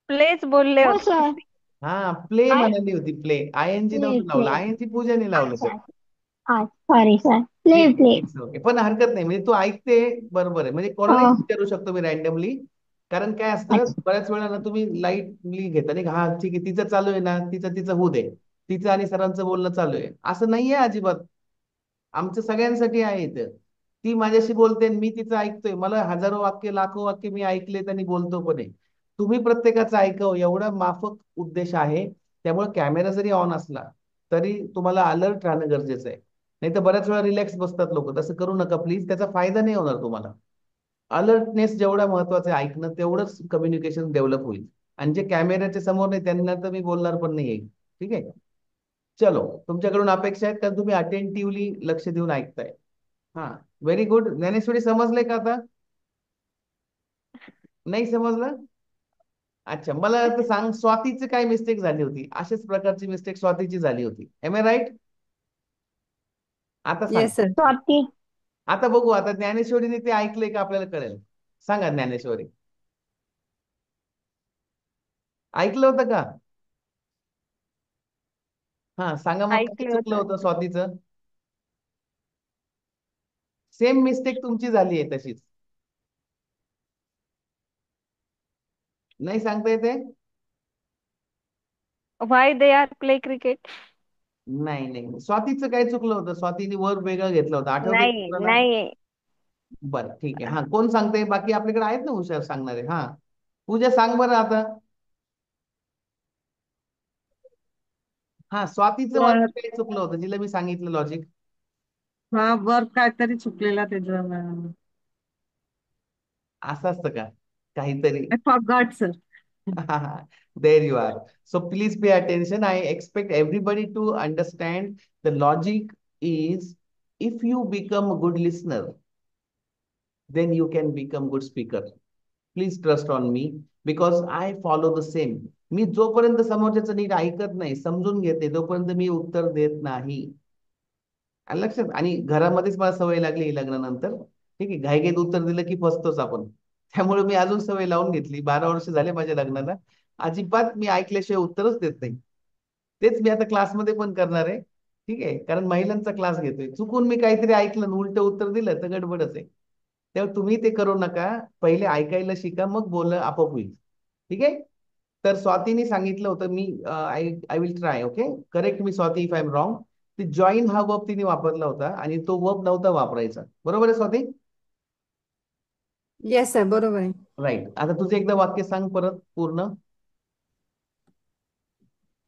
Speaker 2: प्लेच बोलले
Speaker 5: हो
Speaker 2: होते.
Speaker 5: सर.
Speaker 1: हा, प्ले
Speaker 5: आय
Speaker 1: म्हणाली होती, play. I N G
Speaker 5: play
Speaker 1: नव्हतं लावलं,
Speaker 5: प्ले.
Speaker 1: आय एन जी पूजाने लावलं
Speaker 5: अच्छा
Speaker 1: तर.
Speaker 5: अच्छा, sorry sir, play play.
Speaker 1: It's okay, पण हरकत नाही. म्हणजे तू ऐकते बरोबर आहे, म्हणजे कोणालाही विचारू शकतो मी रॅन्डमली. कारण काय असतं,
Speaker 5: अच्छा
Speaker 1: बऱ्याच वेळा ना तुम्ही लाईटली घेता नाही का, हा ठीक आहे, तिचं चालू आहे ना, तिचं तिचं होऊ दे, तिचं आणि सरांचं बोलणं चालू आहे, असं नाहीये अजिबात. आमचं सगळ्यांसाठी आहे इथं. ती माझ्याशी बोलते आणि मी तिचं ऐकतोय. मला हजारो वाक्य, लाखो वाक्य मी ऐकलेत आणि बोलतो पण आहे. तुम्ही प्रत्येकाचं ऐकावं एवढा माफक उद्देश आहे. त्यामुळे कॅमेरा जरी ऑन असला तरी तुम्हाला अलर्ट राहणं गरजेचं आहे. नाही तर बऱ्याच वेळा रिलॅक्स बसतात लोक. तसं करू नका प्लीज, त्याचा फायदा नाही होणार तुम्हाला. अलर्टनेस जेवढा महत्वाचं आहे, ऐकणं तेवढंच कम्युनिकेशन डेव्हलप होईल. आणि जे कॅमेऱ्याच्या समोर नाही त्यांना तर मी बोलणार पण नाही. ठीक आहे, चलो, तुमच्याकडून अपेक्षा आहेत कारण तुम्ही अटेंटिव्हली लक्ष देऊन ऐकताय. हा, व्हेरी गुड. ज्ञानेश्वरी, समजलंय का आता? नाही समजलं? अच्छा, मला आता सांग, स्वातीची काय मिस्टेक झाली होती? अशाच प्रकारची मिस्टेक स्वातीची झाली होती. Am a right? आता सांग.
Speaker 4: Yes sir.
Speaker 5: स्वाती.
Speaker 1: आता बघू, आता ज्ञानेश्वरीने ते ऐकलंय का आपल्याला कळेल. सांगा ज्ञानेश्वरी, ऐकलं होतं का? हा सांगा, मग काय
Speaker 2: ऐकले
Speaker 1: चुकलं
Speaker 2: होतं.
Speaker 1: होतं स्वातीचं? सेम मिस्टेक तुमची झाली आहे तशीच. नाही सांगता येते?
Speaker 2: व्हाय दे आर प्ले क्रिकेट.
Speaker 1: नाही नाही, स्वातीचं काय चुकलं होतं? स्वातीने वर्ब वेगळा घेतला होता, आठवतंय का
Speaker 2: नाही
Speaker 1: तुम्हाला?
Speaker 2: नाही.
Speaker 1: बरं ठीक आहे. हा, कोण सांगते? बाकी आपल्याकडे आहेत ना हुशार सांगणारे. हा, पूजा सांग बरं आता. हा, स्वातीचं
Speaker 3: तर
Speaker 1: वर्क काही चुकलं होतं, जिला मी सांगितलं लॉजिक.
Speaker 3: हा वर्क काहीतरी चुकलेला त्याचं.
Speaker 1: असं असतं का काहीतरी?
Speaker 3: I forgot sir.
Speaker 1: There you are. So please pay attention. I expect everybody to understand the logic is, if you become a good listener, then you can become good speaker. Please trust on me because I follow the same. मी जोपर्यंत समोरच्याचं नीट ऐकत नाही, समजून घेत नाही, तोपर्यंत मी उत्तर देत नाही. आलं लक्षात? आणि घरामध्येच मला सवय लागली लग्नानंतर. ठीक आहे, घाईघाईत उत्तर दिलं की फसतोच आपण. त्यामुळे मी अजून सवय लावून घेतली. 12 वर्ष झाले माझ्या लग्नाला. अजिबात मी ऐकल्याशिवाय उत्तरच देत नाही. तेच मी आता क्लासमध्ये पण करणार आहे. ठीक आहे, कारण महिलांचा क्लास घेतोय. चुकून मी काहीतरी ऐकलं आणि उलट उत्तर दिलं तर गडबडच आहे. तेव्हा तुम्ही ते करू नका. पहिले ऐकायला शिका, मग बोलणं आपोआप होईल. ठीक आहे. तर स्वातीने सांगितलं होतं, मी I I will try. Okay, correct मी Swati if I am wrong. ते जॉईन हा वर्ब तिने वापरला होता आणि तो वर्ब नव्हता वापरायचा. बरोबर आहे स्वाती?
Speaker 4: येस सर, बरोबर आहे.
Speaker 1: राईट. आता तुझं एकदा वाक्य सांग परत पूर्ण.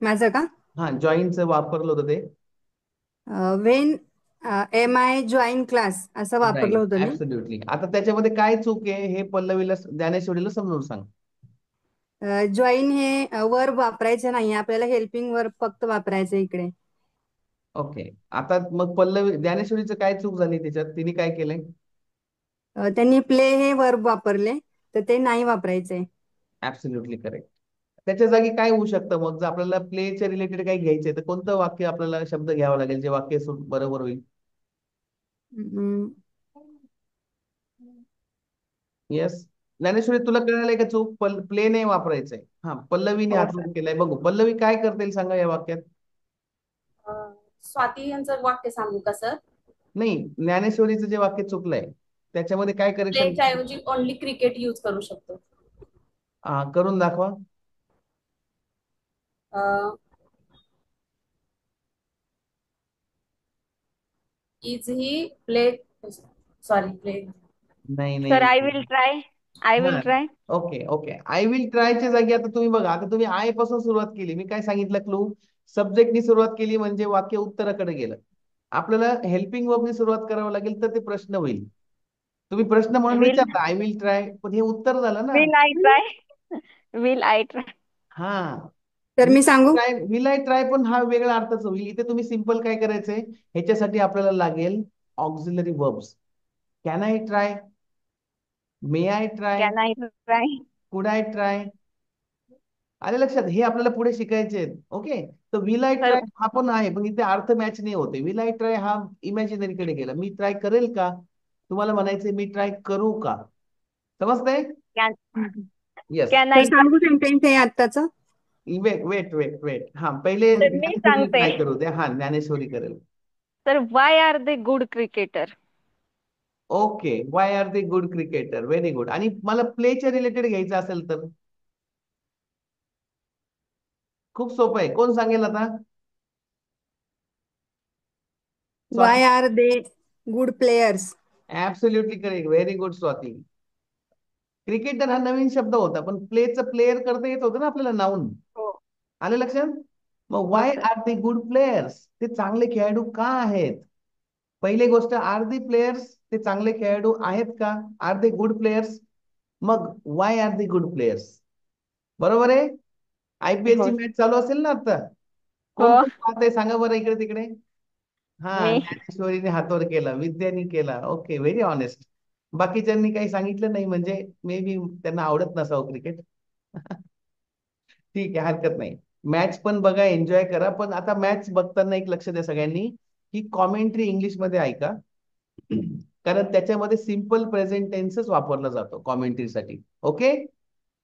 Speaker 4: माझं का?
Speaker 1: हा, जॉईनचं वापरलं होतं ते.
Speaker 4: When am I join class असं वापरलं
Speaker 1: राईट,
Speaker 4: होतं मी.
Speaker 1: ऍब्सोल्युटली. आता त्याच्यामध्ये काय चूक आहे हे पल्लवीला, ज्ञानेश्वरीला समजून सांग.
Speaker 4: जॉईन हे वर्ब वापरायचे नाही, आपल्याला हेल्पिंग वर्ब फक्त वापरायचं इकडे.
Speaker 1: ओके, आता मग पल्लवी, ज्ञानेश्वरीचं काय चूक झाली त्याच्यात? तिने काय केलंय?
Speaker 4: त्यांनी प्ले हे वर्ब वापरले, तर ते नाही वापरायचे.
Speaker 1: Absolutely correct. त्याच्या जागी काय होऊ शकतं मग? जर आपल्याला प्लेच्या रिलेटेड काही घ्यायचंय तर कोणतं वाक्य आपल्याला शब्द घ्यावं लागेल जे वाक्य बरोबर होईल?
Speaker 4: हम्म,
Speaker 1: येस, ज्ञानेश्वरी तुला कळालंय का चूक? प्ले नाही वापरायचंय. हा, पल्लवीने
Speaker 2: हो
Speaker 1: हात
Speaker 2: सर.
Speaker 1: वर केलाय. बघू पल्लवी काय करतील सांगा या वाक्यात.
Speaker 6: स्वाती यांचं वाक्य सांगू का सर?
Speaker 1: नाही, ज्ञानेश्वरीचं जे वाक्य चुकलंय त्याच्यामध्ये काय करेक्शन?
Speaker 6: प्लेच्या ऐवजी ओनली क्रिकेट यूज करू शकतो.
Speaker 1: करून दाखवा.
Speaker 6: Is he play, sorry play.
Speaker 1: नाही
Speaker 2: सर
Speaker 1: नाही.
Speaker 2: I will try. I will
Speaker 1: हा,
Speaker 2: try.
Speaker 1: Okay okay. I will ट्रायच्या जागी आता तुम्ही बघा, आता तुम्ही आय पासून सुरुवात केली. मी काय सांगितलं क्लू? सब्जेक्टनी सुरुवात केली म्हणजे वाक्य उत्तराकडे गेलं. आपल्याला हेल्पिंग वर्बनी सुरुवात करावं लागेल तर ते प्रश्न होईल. तुम्ही प्रश्न म्हणून
Speaker 2: विल
Speaker 1: विचारता आय विल ट्राय, पण हे उत्तर झालं ना.
Speaker 2: Will I try. Will I try.
Speaker 1: हा,
Speaker 4: तर मी सांगू?
Speaker 1: विल आय ट्राय पण हा वेगळा अर्थच होईल. इथे तुम्ही सिंपल काय करायचंय, ह्याच्यासाठी आपल्याला लागेल auxiliary verbs. Can I try, may I try,
Speaker 2: can I try.
Speaker 1: Could I try. आले लक्षात? हे आपल्याला पुढे शिकायचे आहेत. ओके, तर विल आय
Speaker 2: सर
Speaker 1: ट्राय हा पण आहे, पण इथे अर्थ मॅच नाही होते. विल आय ट्राय हा इमॅजिनरी कडे गेला. मी ट्राय करेल का? तुम्हाला म्हणायचंय मी ट्राय करू का? समजतंय?
Speaker 2: Can
Speaker 1: yes.
Speaker 2: कॅन
Speaker 4: तर
Speaker 2: आय ट्राय.
Speaker 4: सांगू सेंटेन्स हे आत्ताच?
Speaker 1: Wait wait wait wait. हा, पहिले
Speaker 2: तर मी
Speaker 1: ज्ञानेश्वरी
Speaker 2: सांगते.
Speaker 1: ट्राय करू द्या. हा, ज्ञानेश्वरी करेल.
Speaker 2: तर Y are they good cricketer?
Speaker 1: Okay, Y are they good cricketer? Very good. आणि मला प्लेच्या रिलेटेड घ्यायचं असेल तर खूप सोपं आहे. कोण सांगेल आता? Swati.
Speaker 4: Y are they good players?
Speaker 1: Absolutely correct. Very good Swati. Cricketer हा नवीन शब्द होता, पण प्लेचं प्लेयर करता येत होतं ना आपल्याला, नाऊन.
Speaker 2: हो.
Speaker 1: आलं लक्षात? मग
Speaker 2: हो
Speaker 1: Y
Speaker 2: sir.
Speaker 1: R they good players? ते चांगले खेळाडू का आहेत? पहिली गोष्ट, आर दी प्लेयर्स, ते चांगले खेळाडू आहेत का? Are they good players? मग why are the good players? बरोबर आहे. आयपीएल ची
Speaker 2: हो.
Speaker 1: मॅच चालू असेल ना आता, कोण
Speaker 2: हो.
Speaker 1: कोण पाहतंय सांगा बरं इकडे तिकडे. हा,
Speaker 2: मी.
Speaker 1: ज्ञानेश्वरीने हातवर केला, विद्यानी केला. Okay, very honest. बाकीच्यांनी काही सांगितलं नाही म्हणजे मे बी त्यांना आवडत नसावं क्रिकेट. ठीक आहे, हरकत नाही. मॅच पण बघा, एन्जॉय करा. पण आता मॅच बघताना एक लक्ष द्या सगळ्यांनी, की कॉमेंट्री इंग्लिश मध्ये ऐका. कारण त्याच्यामध्ये सिम्पल प्रेझेंट टेन्सच वापरला जातो कॉमेंट्रीसाठी. ओके,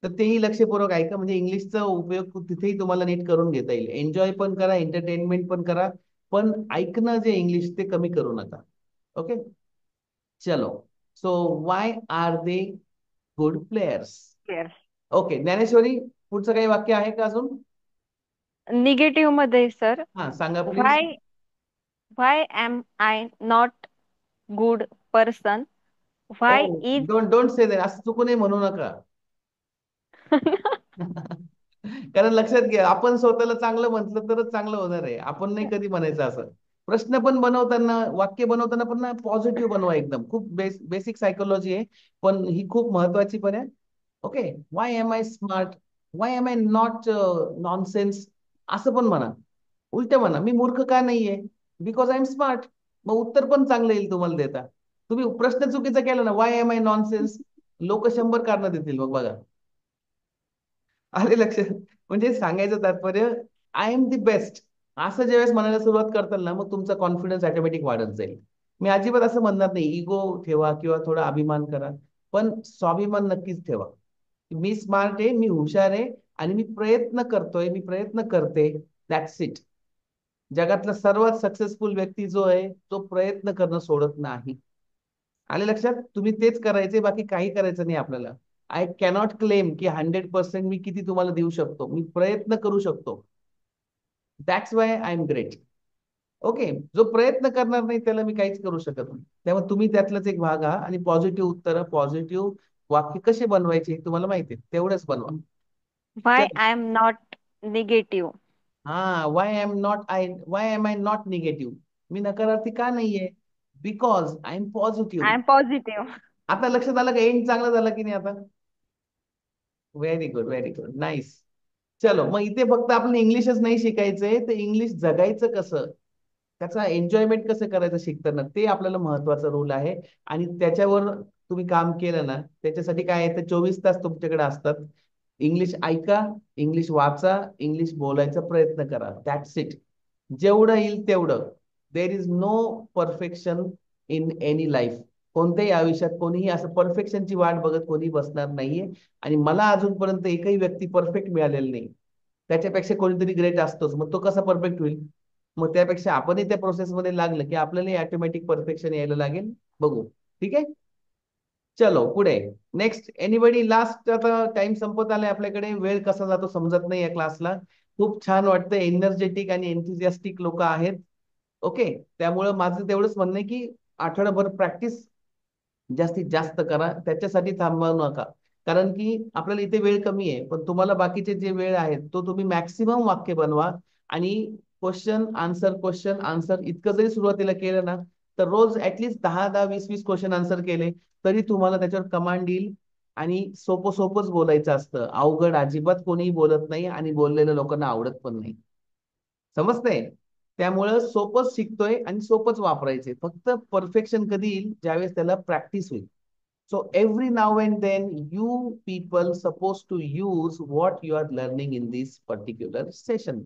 Speaker 1: तर तेही लक्षपूर्वक ऐका, म्हणजे इंग्लिशचा उपयोग तिथेही तुम्हाला नीट करून घेता येईल. एन्जॉय पण करा, एंटरटेनमेंट पण करा, पण ऐकणं जे इंग्लिश ते कमी करू नका. ओके, चलो. So Y are they good players?
Speaker 2: Yes.
Speaker 1: Okay, Dnyaneshwari पुढचं काही वाक्य आहे का अजून?
Speaker 2: निगेटिव्ह मध्ये सर,
Speaker 1: हा, सांगा please.
Speaker 2: Why why am I not good person?
Speaker 1: Oh,
Speaker 2: why is
Speaker 1: don't don't say that. असं चुकूनही म्हणू नका. कारण लक्षात घ्या, आपण स्वतःला चांगलं म्हटलं तरच चांगलं होणार आहे. आपण नाही कधी म्हणायचं असं. प्रश्न पण बनवताना, वाक्य बनवताना पण ना पॉझिटिव्ह बनवा एकदम. खूप बेसिक सायकोलॉजी आहे, पण ही खूप महत्वाची पण आहे. Okay, why am I smart, why am I not nonsense, असं पण म्हणा. उलट म्हणा, मी मूर्ख का नाहीये, बिकॉज आय एम स्मार्ट. मग उत्तर पण चांगलं येईल तुम्हाला देता. तुम्ही प्रश्न चुकीचा केला ना, वाय एम आय नॉनसेन्स, लोक 100 कारणं देतील मग बघा. आले लक्षात? म्हणजे सांगायचं तात्पर्य, आय एम दी बेस्ट असं ज्यावेळेस म्हणायला सुरुवात करताल ना, मग तुमचा कॉन्फिडन्स ऑटोमॅटिक वाढत जाईल. मी अजिबात असं म्हणणार नाही इगो ठेवा किंवा थोडा अभिमान करा, पण स्वाभिमान नक्कीच ठेवा. मी स्मार्ट आहे, मी हुशार आहे, आणि मी प्रयत्न करतोय, मी प्रयत्न करते. That's it. जगातला सर्वात सक्सेसफुल व्यक्ती जो आहे तो प्रयत्न करणं सोडत नाही. आले लक्षात? तुम्ही तेच करायचे, बाकी काही करायचं नाही आपल्याला. आय कॅनॉट क्लेम की 100% मी किती तुम्हाला देऊ शकतो. मी प्रयत्न करू शकतो. That's why I am great. Okay, जो प्रयत्न करणार नाही त्याला मी काहीच करू शकत नाही. त्यामुळे तुम्ही त्यातलाच एक भाग आहात, आणि पॉझिटिव्ह उत्तर, पॉझिटिव्ह वाक्य कसे बनवायचे हे तुम्हाला माहिती आहे, तेवढंच बनवा.
Speaker 2: Why
Speaker 1: चल.
Speaker 2: I am not negative?
Speaker 1: हा, why am I not negative, मी नकारार्थी का नाहीये, because I am
Speaker 2: I
Speaker 1: positive.
Speaker 2: am positive.
Speaker 1: आता लक्षात आलं का, एंड चांगला झाला की नाही आता? Very good, very good, nice. चलो, मग इथे फक्त आपण इंग्लिशच नाही शिकायचंय, तर इंग्लिश जगायचं कसं, त्याचा एन्जॉयमेंट कसं करायचं शिकताना, ते आपल्याला महत्वाचा रोल आहे. आणि त्याच्यावर तुम्ही काम केलं ना, त्याच्यासाठी काय आहे, तर 24 तास तुमच्याकडे असतात. इंग्लिश ऐका, इंग्लिश वाचा, इंग्लिश बोलायचा प्रयत्न करा. That's it. जेवढं येईल तेवढं. There is no perfection in any life. कोणत्याही आयुष्यात कोणीही असं परफेक्शनची वाट बघत कोणी बसणार नाहीये. आणि मला अजूनपर्यंत एकही व्यक्ती परफेक्ट मिळालेला नाही. त्याच्यापेक्षा कोणीतरी ग्रेट असतोच, मग तो कसा परफेक्ट होईल? मग त्यापेक्षा आपणही त्या प्रोसेसमध्ये लागलं की आपल्याला ऑटोमॅटिक परफेक्शन यायला लागेल. बघू. ठीक आहे, चलो पुढे. Next anybody last. आता टाइम संपत आलाय आपल्याकडे, वेळ कसा जातो समजत नाही या क्लासला. खूप छान वाटतं, एनर्जेटिक आणि एन्थुझियास्टिक लोक आहेत. ओके, त्यामुळं माझं तेवढंच म्हणणं आहे की आठवडाभर प्रॅक्टिस जास्तीत जास्त करा, त्याच्यासाठी थांबवू नका. कारण की आपल्याला इथे वेळ कमी आहे, पण तुम्हाला बाकीचे जे वेळ आहेत तो तुम्ही मॅक्सिमम वाक्य बनवा. आणि क्वेश्चन आन्सर इतकं जरी सुरुवातीला केलं ना, तर रोज ऍटलीस्ट 10-10, 20-20 क्वेश्चन आन्सर केले तरी तुम्हाला त्याच्यावर कमांड येईल. आणि सोपं सोपंच बोलायचं असतं, अवघड अजिबात कोणीही बोलत नाही, आणि बोललेल्या लोकांना आवडत पण नाही. समजतंय? त्यामुळं सोपंच शिकतोय आणि सोपंच वापरायचे. फक्त परफेक्शन कधी येईल, ज्यावेळेस त्याला प्रॅक्टिस होईल. So every now and then you people supposed to use what you are learning in this particular session.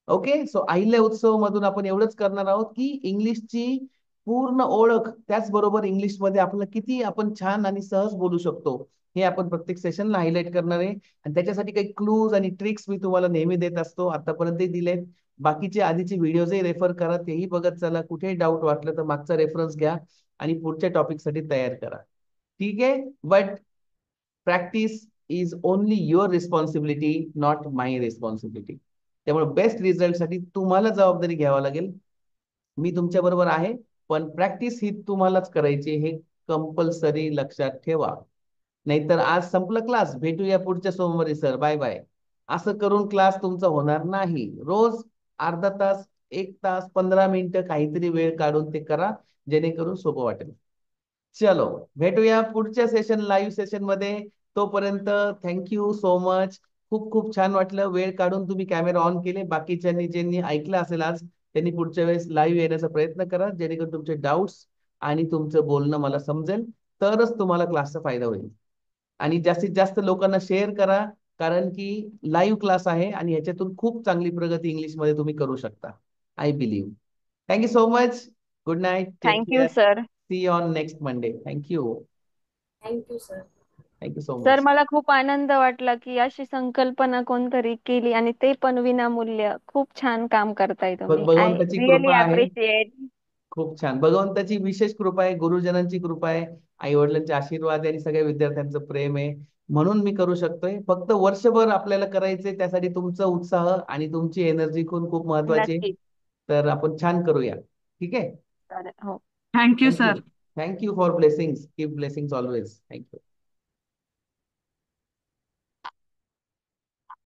Speaker 1: Okay, so Ahilya उत्सव मधून आपण एवढंच करणार आहोत की इंग्लिशची पूर्ण ओळख, त्याचबरोबर इंग्लिशमध्ये आपल्याला किती आपण छान आणि सहज बोलू शकतो, हे आपण प्रत्येक सेशनला हायलाइट करणार आहे. आणि त्याच्यासाठी काही क्लूज आणि ट्रिक्स मी तुम्हाला नेहमी देत असतो, आतापर्यंत दिलेत. बाकीचे आधीचे व्हिडिओजही रेफर करा, तेही बघत चला. कुठेही डाऊट वाटलं तर मागचा रेफरन्स घ्या आणि पुढच्या टॉपिकसाठी तयार करा. ठीक आहे, but practice is only your responsibility, not my responsibility. त्यामुळे बेस्ट रिझल्टसाठी तुम्हाला जबाबदारी घ्यावी लागेल. मी तुमच्या बरोबर आहे, पण प्रॅक्टिस ही तुम्हालाच करायची, हे कंपल्सरी लक्षात ठेवा. नाहीतर आज संपला क्लास, भेटूया पुढच्या सोमवारी सर, बाय बाय, असं करून क्लास तुमचा होणार नाही. रोज अर्धा तास, 1 तास, 15 मिनिटं काहीतरी वेळ काढून ते करा, जेणेकरून सोपं वाटेल. चलो, भेटूया पुढच्या सेशन, लाईव्ह सेशन मध्ये. तोपर्यंत थँक्यू सो मच. खूप खूप छान वाटलं, वेळ काढून तुम्ही कॅमेरा ऑन केले. बाकीच्यांनी ज्यांनी ऐकलं असेल आज, त्यांनी पुढच्या वेळेस लाईव्ह येण्याचा प्रयत्न करा, जेणेकरून तुमचे डाऊट्स आणि तुमचं बोलणं मला समजेल, तरच तुम्हाला क्लासचा फायदा होईल. आणि जास्तीत जास्त लोकांना शेअर करा, कारण की लाईव्ह क्लास आहे आणि ह्याच्यातून खूप चांगली प्रगती इंग्लिशमध्ये तुम्ही करू शकता. I believe. Thank you so much. Good night. Take
Speaker 2: Thank you,
Speaker 1: care.
Speaker 2: sir.
Speaker 1: See you on next Monday. Thank you.
Speaker 6: Thank you sir.
Speaker 1: Thank you so
Speaker 2: sir,
Speaker 1: much.
Speaker 2: मला खूप आनंद वाटला की अशी संकल्पना कोणतरी केली आणि ते पण विनामूल्य. खूप छान काम करताय तुम्ही. आय
Speaker 1: भगवंताची
Speaker 2: रिअली
Speaker 1: कृपा आहे.
Speaker 2: अप्रिशिएट.
Speaker 1: खूप छान. भगवंताची विशेष कृपा आहे, गुरुजनांची कृपा आहे, आई वडिलांचे आशीर्वाद आहे, आणि सगळ्या विद्यार्थ्यांचं प्रेम आहे. म्हणून मी करू शकतोय. फक्त वर्षभर आपल्याला करायचंय, त्यासाठी तुमचा उत्साह आणि तुमची एनर्जी खूप खूप महत्वाची आहे.
Speaker 2: नक्कीच.
Speaker 1: तर आपण छान करूया. ठीक आहे.
Speaker 2: चालेल. हो.
Speaker 3: Thank you
Speaker 1: thank you.
Speaker 3: Sir.
Speaker 1: Thank you for blessings. Keep blessings always. Thank you.